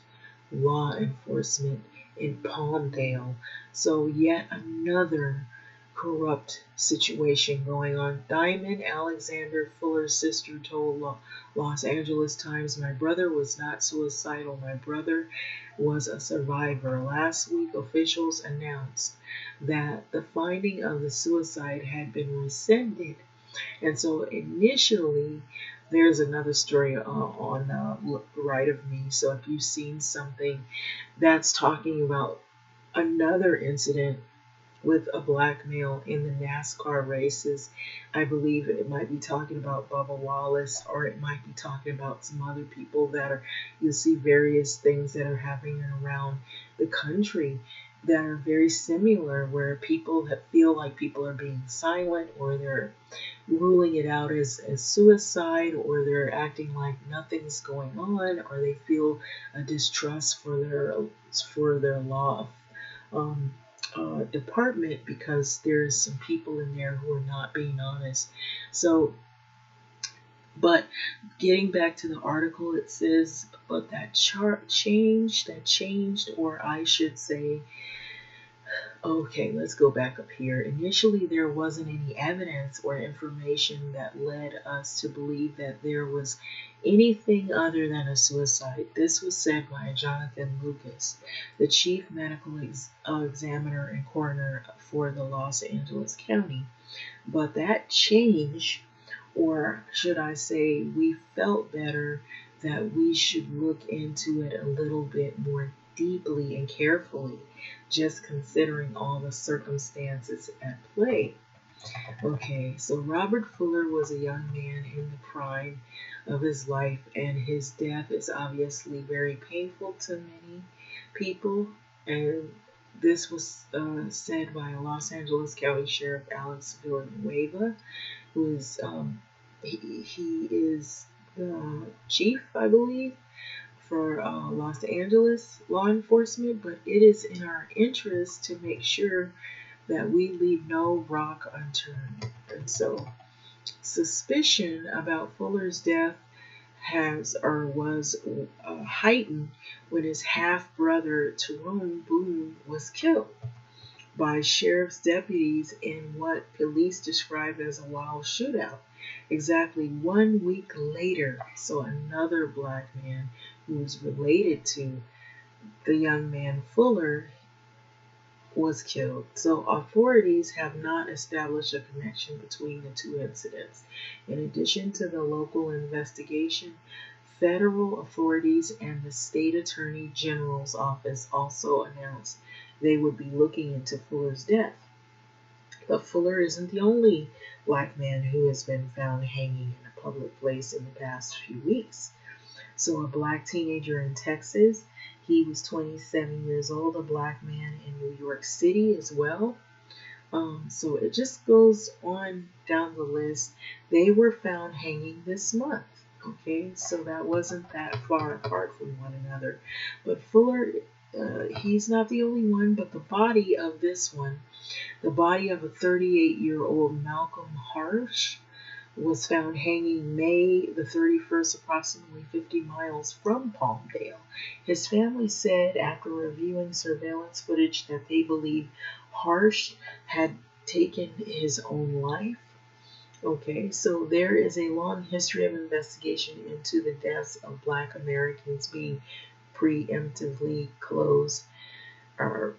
Speaker 1: law enforcement in Palmdale. So yet another corrupt situation going on. Diamond Alexander Fuller's sister told Los Angeles Times, "My brother was not suicidal. My brother was a survivor." Last week, officials announced that the finding of the suicide had been rescinded. And so initially, there's another story on the right of me. So if you've seen something that's talking about another incident with a black male in the NASCAR races, I believe it might be talking about Bubba Wallace, or it might be talking about some other people that are, you'll see various things that are happening around the country that are very similar, where people that feel like people are being silent, or they're ruling it out as suicide, or they're acting like nothing's going on, or they feel a distrust for their law department because there's some people in there who are not being honest. So, but getting back to the article, it says, but that changed, or I should say, okay, let's go back up here. Initially, there wasn't any evidence or information that led us to believe that there was anything other than a suicide. This was said by Jonathan Lucas, the chief medical examiner and coroner for the Los Angeles County. But that changed, or should I say, we felt better that we should look into it a little bit more deeply and carefully, just considering all the circumstances at play. Okay, so Robert Fuller was a young man in the prime of his life, and his death is obviously very painful to many people. And this was said by Los Angeles County Sheriff Alex Villanueva, who is he is the chief, I believe, for Los Angeles law enforcement. But it is in our interest to make sure that we leave no rock unturned. And so, suspicion about Fuller's death was heightened when his half brother Tyrone Boone was killed by sheriff's deputies in what police described as a wild shootout. Exactly 1 week later, so another black man who was related to the young man Fuller was killed. So authorities have not established a connection between the two incidents. In addition to the local investigation, federal authorities and the state attorney general's office also announced they would be looking into Fuller's death. But Fuller isn't the only black man who has been found hanging in a public place in the past few weeks. So a black teenager in Texas, he was 27 years old, a black man in New York City as well. So it just goes on down the list. They were found hanging this month. Okay, so that wasn't that far apart from one another. But Fuller, he's not the only one, but the body of this one, the body of a 38-year-old Malcolm Harsh, was found hanging May the 31st, approximately 50 miles from Palmdale. His family said after reviewing surveillance footage that they believe Harsh had taken his own life. Okay, so there is a long history of investigation into the deaths of Black Americans being preemptively closed or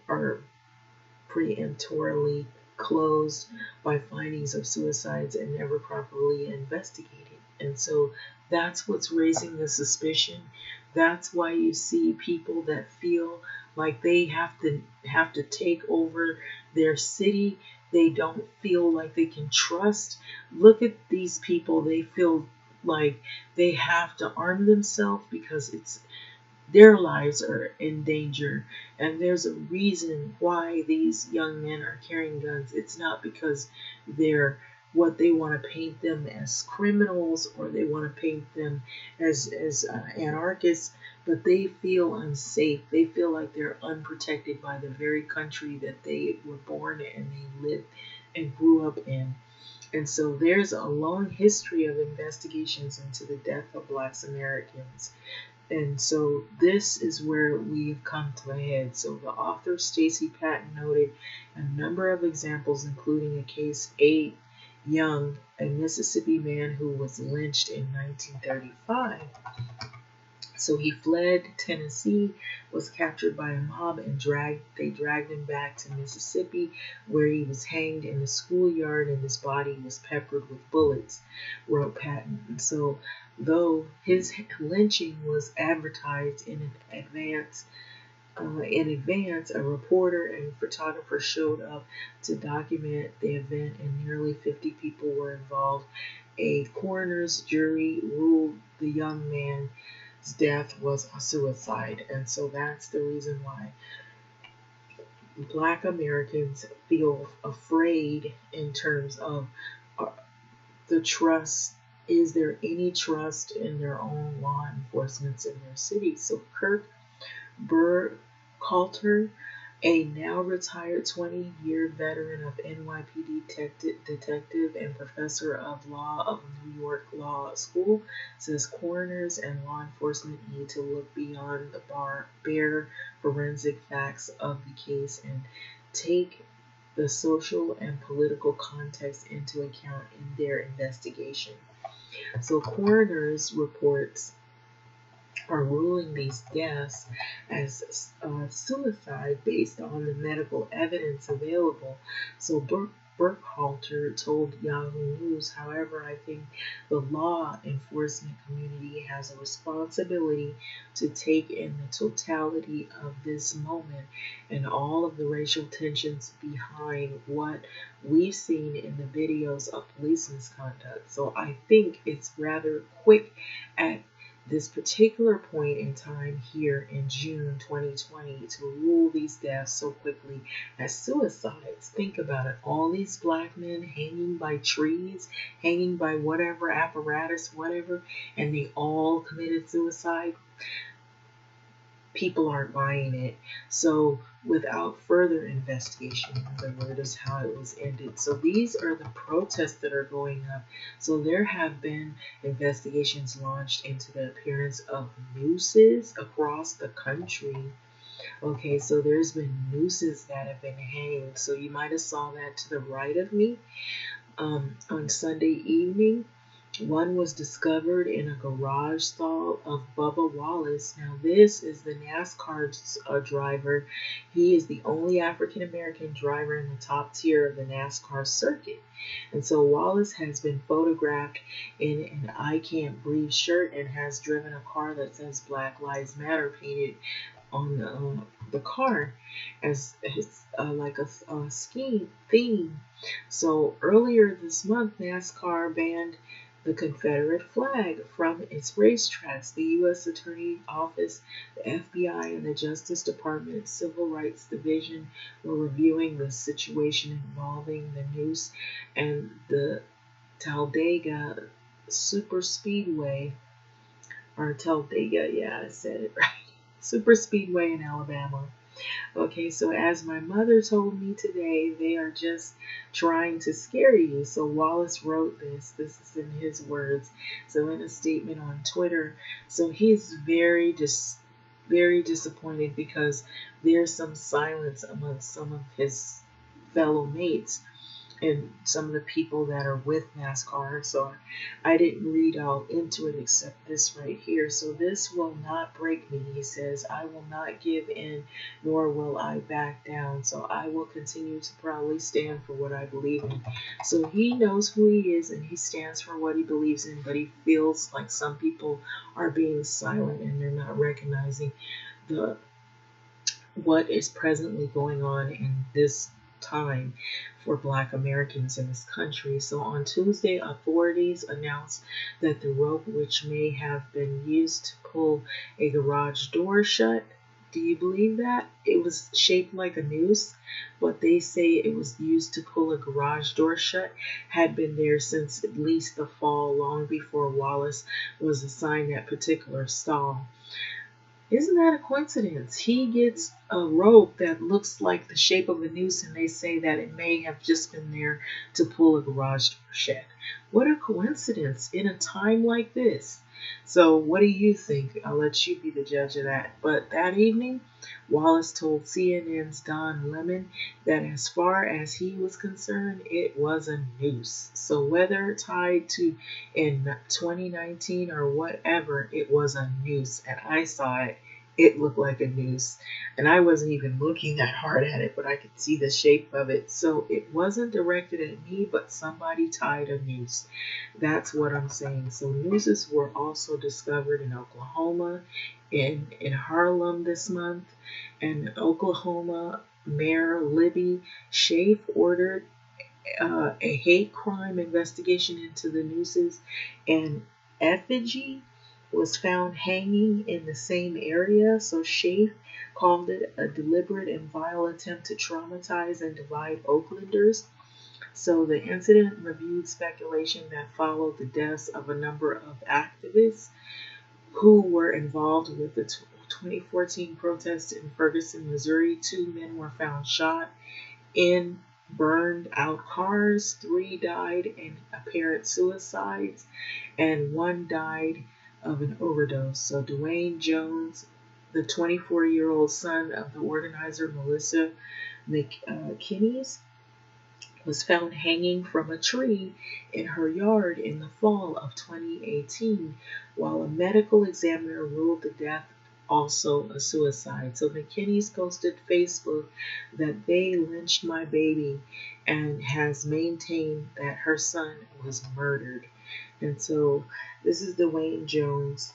Speaker 1: preemptorily closed by findings of suicides and never properly investigated. And so that's what's raising the suspicion. That's why you see people that feel like they have to take over their city. They don't feel like they can trust. Look at these people. They feel like they have to arm themselves because it's their lives are in danger, and there's a reason why these young men are carrying guns. It's not because they're what they want to paint them as criminals or they want to paint them as anarchists, but they feel unsafe. They feel like they're unprotected by the very country that they were born and they lived and grew up in. And so there's a long history of investigations into the death of Black Americans. And so this is where we've come to a head. So the author Stacy Patton noted a number of examples, including a case A. Young, a Mississippi man who was lynched in 1935. So he fled Tennessee, was captured by a mob, and they dragged him back to Mississippi, where he was hanged in the schoolyard and his body was peppered with bullets, wrote Patton. And so though his lynching was advertised in advance, a reporter and photographer showed up to document the event, and nearly 50 people were involved. A coroner's jury ruled the young man's death was a suicide, and so that's the reason why Black Americans feel afraid in terms of uh, the trust. Is there any trust in their own law enforcement in their cities? So Kirk Burkhalter, a now retired 20-year veteran of NYPD detective and professor of law of New York Law School, says coroners and law enforcement need to look beyond the bare forensic facts of the case and take the social and political context into account in their investigation. So coroners reports are ruling these deaths as suicide based on the medical evidence available. So Burkhalter told Yahoo News, however, I think the law enforcement community has a responsibility to take in the totality of this moment and all of the racial tensions behind what we've seen in the videos of police misconduct. So I think it's rather quick at this particular point in time here in June 2020 to rule these deaths so quickly as suicides. Think about it. All these black men hanging by trees, hanging by whatever apparatus, whatever, and they all committed suicide. People aren't buying it. So without further investigation, in other words, is how it was ended. So these are the protests that are going up. So there have been investigations launched into the appearance of nooses across the country. Okay, so there's been nooses that have been hanged. So you might have saw that to the right of me on Sunday evening. One was discovered in a garage stall of Bubba Wallace. Now, this is the NASCAR driver. He is the only African American driver in the top tier of the NASCAR circuit. And so Wallace has been photographed in an I Can't Breathe shirt and has driven a car that says Black Lives Matter painted on the car as like a ski theme. So earlier this month, NASCAR banned the Confederate flag from its racetracks. The U.S. Attorney Office, the FBI, and the Justice Department Civil Rights Division were reviewing the situation involving the noose and the Talladega Superspeedway or Talladega. Yeah, I said it right. Super Speedway in Alabama. Okay, so as my mother told me today, they are just trying to scare you. So Wallace wrote this. This is in his words. So in a statement on Twitter. So he's very disappointed because there's some silence among some of his fellow mates and some of the people that are with NASCAR. So I didn't read all into it except this right here. So this will not break me, he says. I will not give in, nor will I back down. So I will continue to proudly stand for what I believe in. So he knows who he is and he stands for what he believes in, but he feels like some people are being silent and they're not recognizing the what is presently going on in this time for Black Americans in this country. So on Tuesday, authorities announced that the rope, which may have been used to pull a garage door shut, do you believe that? It was shaped like a noose, but they say it was used to pull a garage door shut, had been there since at least the fall, long before Wallace was assigned that particular stall. Isn't that a coincidence? He gets a rope that looks like the shape of a noose, and they say that it may have just been there to pull a garage door shut. What a coincidence in a time like this. So, what do you think? I'll let you be the judge of that. But that evening, Wallace told CNN's Don Lemon that as far as he was concerned, it was a noose. So, whether tied to in 2019 or whatever, it was a noose. And I saw it. It looked like a noose. And I wasn't even looking that hard at it, but I could see the shape of it. So it wasn't directed at me, but somebody tied a noose. That's what I'm saying. So nooses were also discovered in Oklahoma, in Harlem this month. And Oklahoma Mayor Libby Schaaf ordered a hate crime investigation into the nooses, and effigy was found hanging in the same area. So Schaaf called it a deliberate and vile attempt to traumatize and divide Oaklanders. So the incident reviewed speculation that followed the deaths of a number of activists who were involved with the 2014 protest in Ferguson, Missouri. 2 men were found shot in burned out cars, 3 died in apparent suicides, and 1 died of an overdose. So Dwayne Jones, the 24-year-old son of the organizer Melissa McKinney's, was found hanging from a tree in her yard in the fall of 2018, while a medical examiner ruled the death also a suicide. So McKinney's posted Facebook that they lynched my baby and has maintained that her son was murdered. And so this is Dwayne Jones,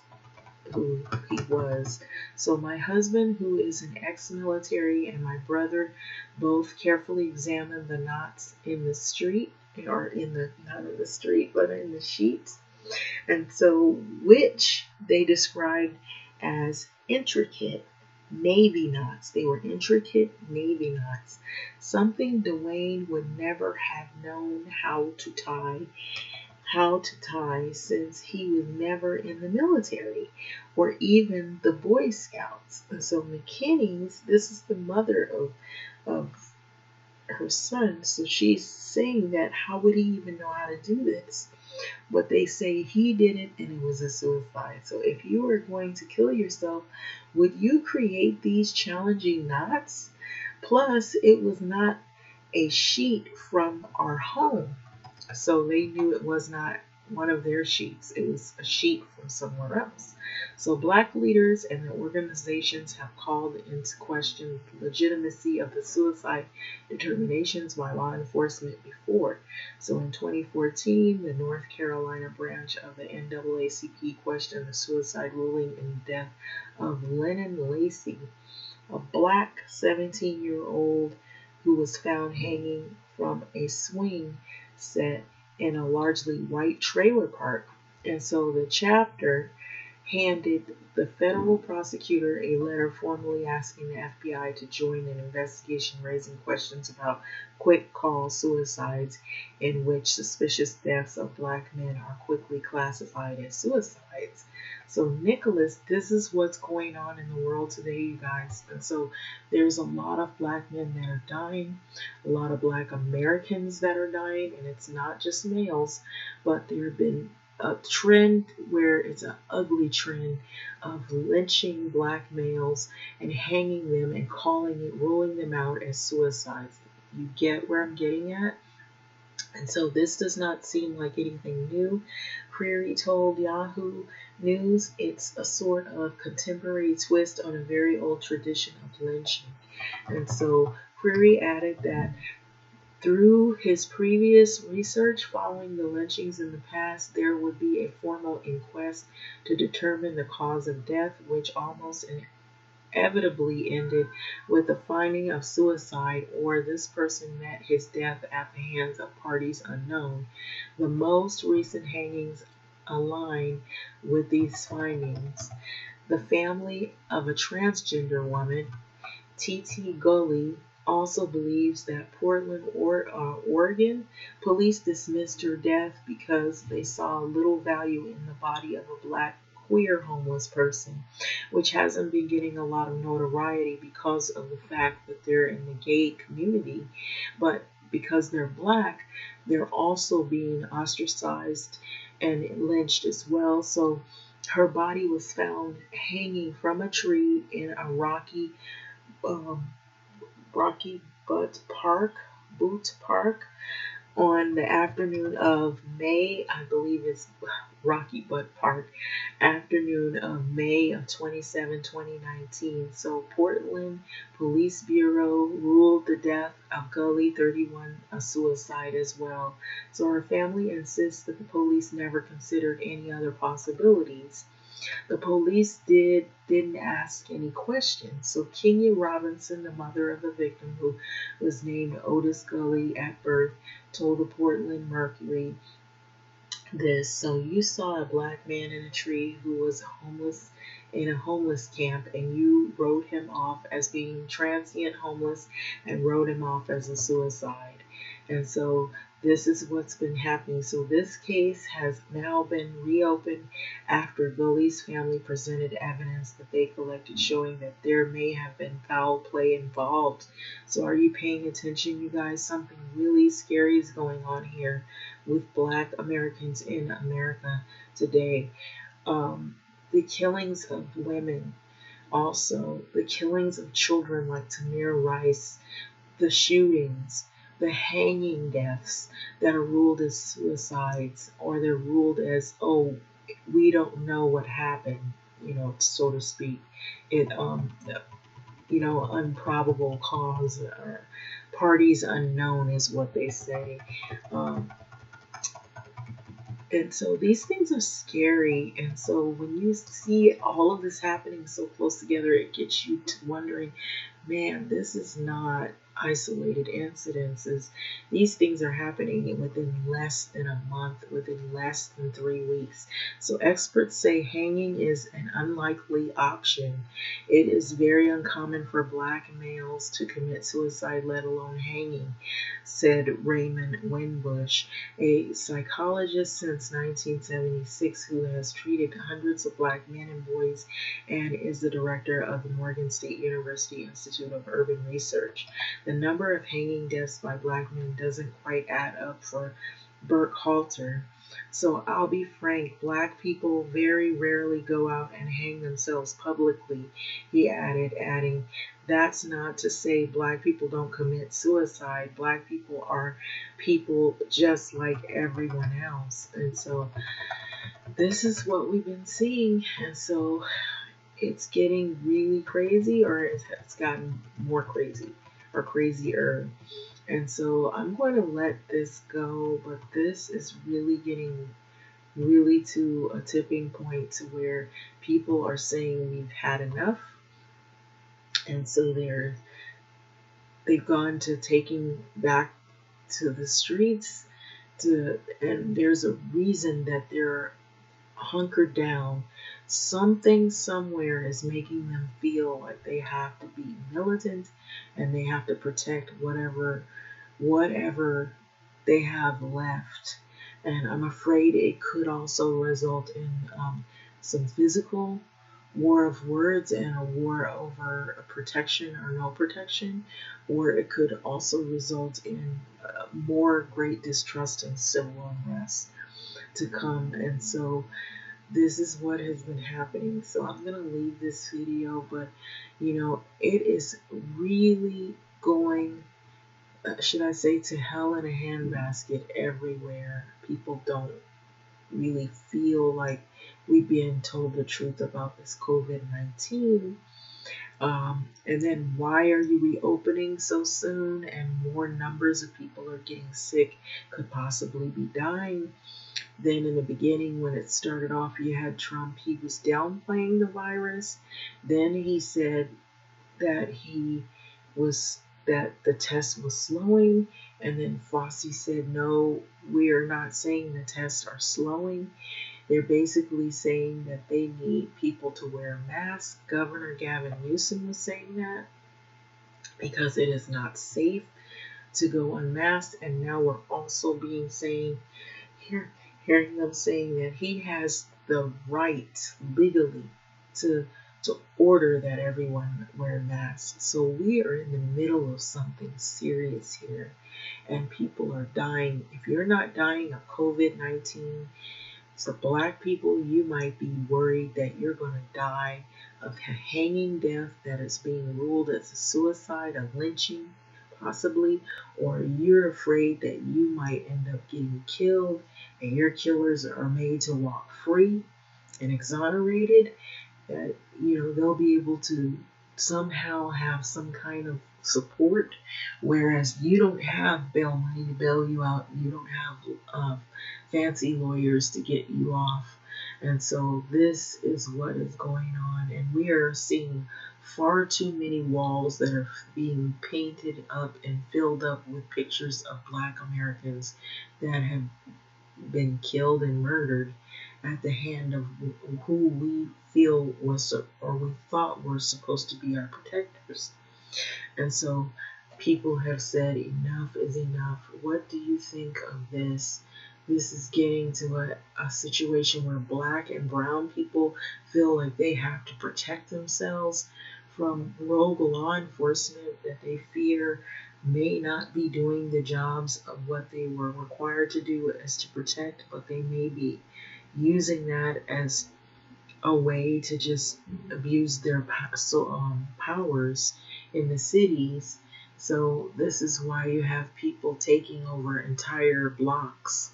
Speaker 1: who he was. So my husband, who is an ex-military, and my brother both carefully examined the knots in the street, or in the, not in the street, but in the sheets. And so, which they described as intricate navy knots. They were intricate navy knots. Something Dwayne would never have known how to tie since he was never in the military or even the Boy Scouts. And so McKinney's, this is the mother of her son, so she's saying that how would he even know how to do this? But they say he did it and it was a suicide. So if you were going to kill yourself, would you create these challenging knots? Plus, it was not a sheet from our home. So they knew it was not one of their sheets. It was a sheet from somewhere else. So Black leaders and their organizations have called into question the legitimacy of the suicide determinations by law enforcement before. So in 2014, the North Carolina branch of the NAACP questioned the suicide ruling in the death of Lennon Lacy, a Black 17-year-old who was found hanging from a swing set in a largely white trailer park. And so the chapter handed the federal prosecutor a letter formally asking the FBI to join an investigation raising questions about quick call suicides, in which suspicious deaths of black men are quickly classified as suicides. So, Nicholas, this is what's going on in the world today, you guys. And so, there's a lot of black men that are dying, a lot of black Americans that are dying, and it's not just males, but there have been a trend where it's an ugly trend of lynching black males and hanging them and ruling them out as suicides. You get where I'm getting at? And so this does not seem like anything new. Prairie told Yahoo News it's a sort of contemporary twist on a very old tradition of lynching. And so Prairie added that through his previous research following the lynchings in the past, there would be a formal inquest to determine the cause of death, which almost inevitably ended with the finding of suicide or this person met his death at the hands of parties unknown. The most recent hangings align with these findings. The family of a transgender woman, T.T. Gully, also believes that Portland, Oregon police dismissed her death because they saw little value in the body of a black queer homeless person, which hasn't been getting a lot of notoriety because of the fact that they're in the gay community. But because they're black, they're also being ostracized and lynched as well. So her body was found hanging from a tree in a um, Rocky Boot Park on the afternoon of May, I believe it's Rocky Butt Park, afternoon of May of 2019. So Portland Police Bureau ruled the death of Gully 31 a suicide as well. So her family insists that the police never considered any other possibilities. The police didn't ask any questions. So Kenya Robinson, the mother of the victim, who was named Otis Gully at birth, told the Portland Mercury this. So you saw a black man in a tree who was homeless in a homeless camp, and you wrote him off as being transient homeless and wrote him off as a suicide. And so this is what's been happening. So this case has now been reopened after Gully's family presented evidence that they collected showing that there may have been foul play involved. So are you paying attention, you guys? Something really scary is going on here with black Americans in America today. The killings of women, also the killings of children like Tamir Rice, the shootings, the hanging deaths that are ruled as suicides, or they're ruled as, oh, we don't know what happened, so to speak. It, improbable cause or parties unknown is what they say. And so these things are scary. And so when you see all of this happening so close together, it gets you to wondering, man, this is not isolated incidences. These things are happening within less than a month, within less than 3 weeks. So experts say hanging is an unlikely option. It is very uncommon for black males to commit suicide, let alone hanging, said Raymond Winbush, a psychologist since 1976 who has treated hundreds of black men and boys and is the director of the Morgan State University Institute of Urban Research. The number of hanging deaths by black men doesn't quite add up for Burkhalter. So I'll be frank, black people very rarely go out and hang themselves publicly, he added, adding, that's not to say black people don't commit suicide. Black people are people just like everyone else. And so this is what we've been seeing. And so it's getting really crazy, or it's gotten more crazy or crazier. And so I'm going to let this go, but this is really getting really to a tipping point to where people are saying we've had enough. And so they've gone to taking back to the streets and there's a reason that they're hunkered down Something somewhere is making them feel like they have to be militant and they have to protect whatever they have left. And I'm afraid it could also result in some physical war of words and a war over protection or no protection, or it could also result in more great distrust and civil unrest to come. And so this is what has been happening. So I'm going to leave this video, but it is really going, should I say, to hell in a handbasket everywhere. People don't really feel like we've been told the truth about this COVID-19. And then why are you reopening so soon? And more numbers of people are getting sick, could possibly be dying. Then in the beginning, when it started off, you had Trump. He was downplaying the virus. Then he said that that the test was slowing. And then Fauci said, no, we are not saying the tests are slowing. They're basically saying that they need people to wear masks. Governor Gavin Newsom was saying that because it is not safe to go unmasked. And now we're also hearing them saying that he has the right legally to order that everyone wear masks. So we are in the middle of something serious here, and people are dying. If you're not dying of COVID-19, for Black people, you might be worried that you're going to die of a hanging death that is being ruled as a suicide, a lynching, possibly, or you're afraid that you might end up getting killed and your killers are made to walk free and exonerated, that they'll be able to somehow have some kind of support, whereas you don't have bail money to bail you out. You don't have fancy lawyers to get you off. And so this is what is going on, and we are seeing far too many walls that are being painted up and filled up with pictures of Black Americans that have been killed and murdered at the hand of who we feel was, or we thought were supposed to be, our protectors. And so people have said enough is enough. What do you think of this? This is getting to a situation where Black and brown people feel like they have to protect themselves from rogue law enforcement that they fear may not be doing the jobs of what they were required to do as to protect, but they may be using that as a way to just abuse their powers in the cities. So this is why you have people taking over entire blocks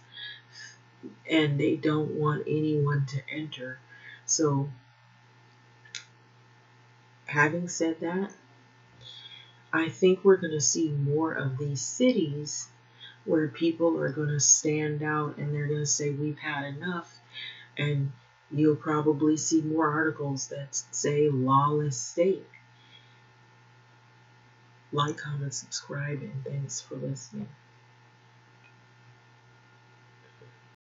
Speaker 1: and they don't want anyone to enter. So having said that, I think we're going to see more of these cities where people are going to stand out and they're going to say, we've had enough. And you'll probably see more articles that say lawless state. Like, comment, subscribe, and thanks for listening.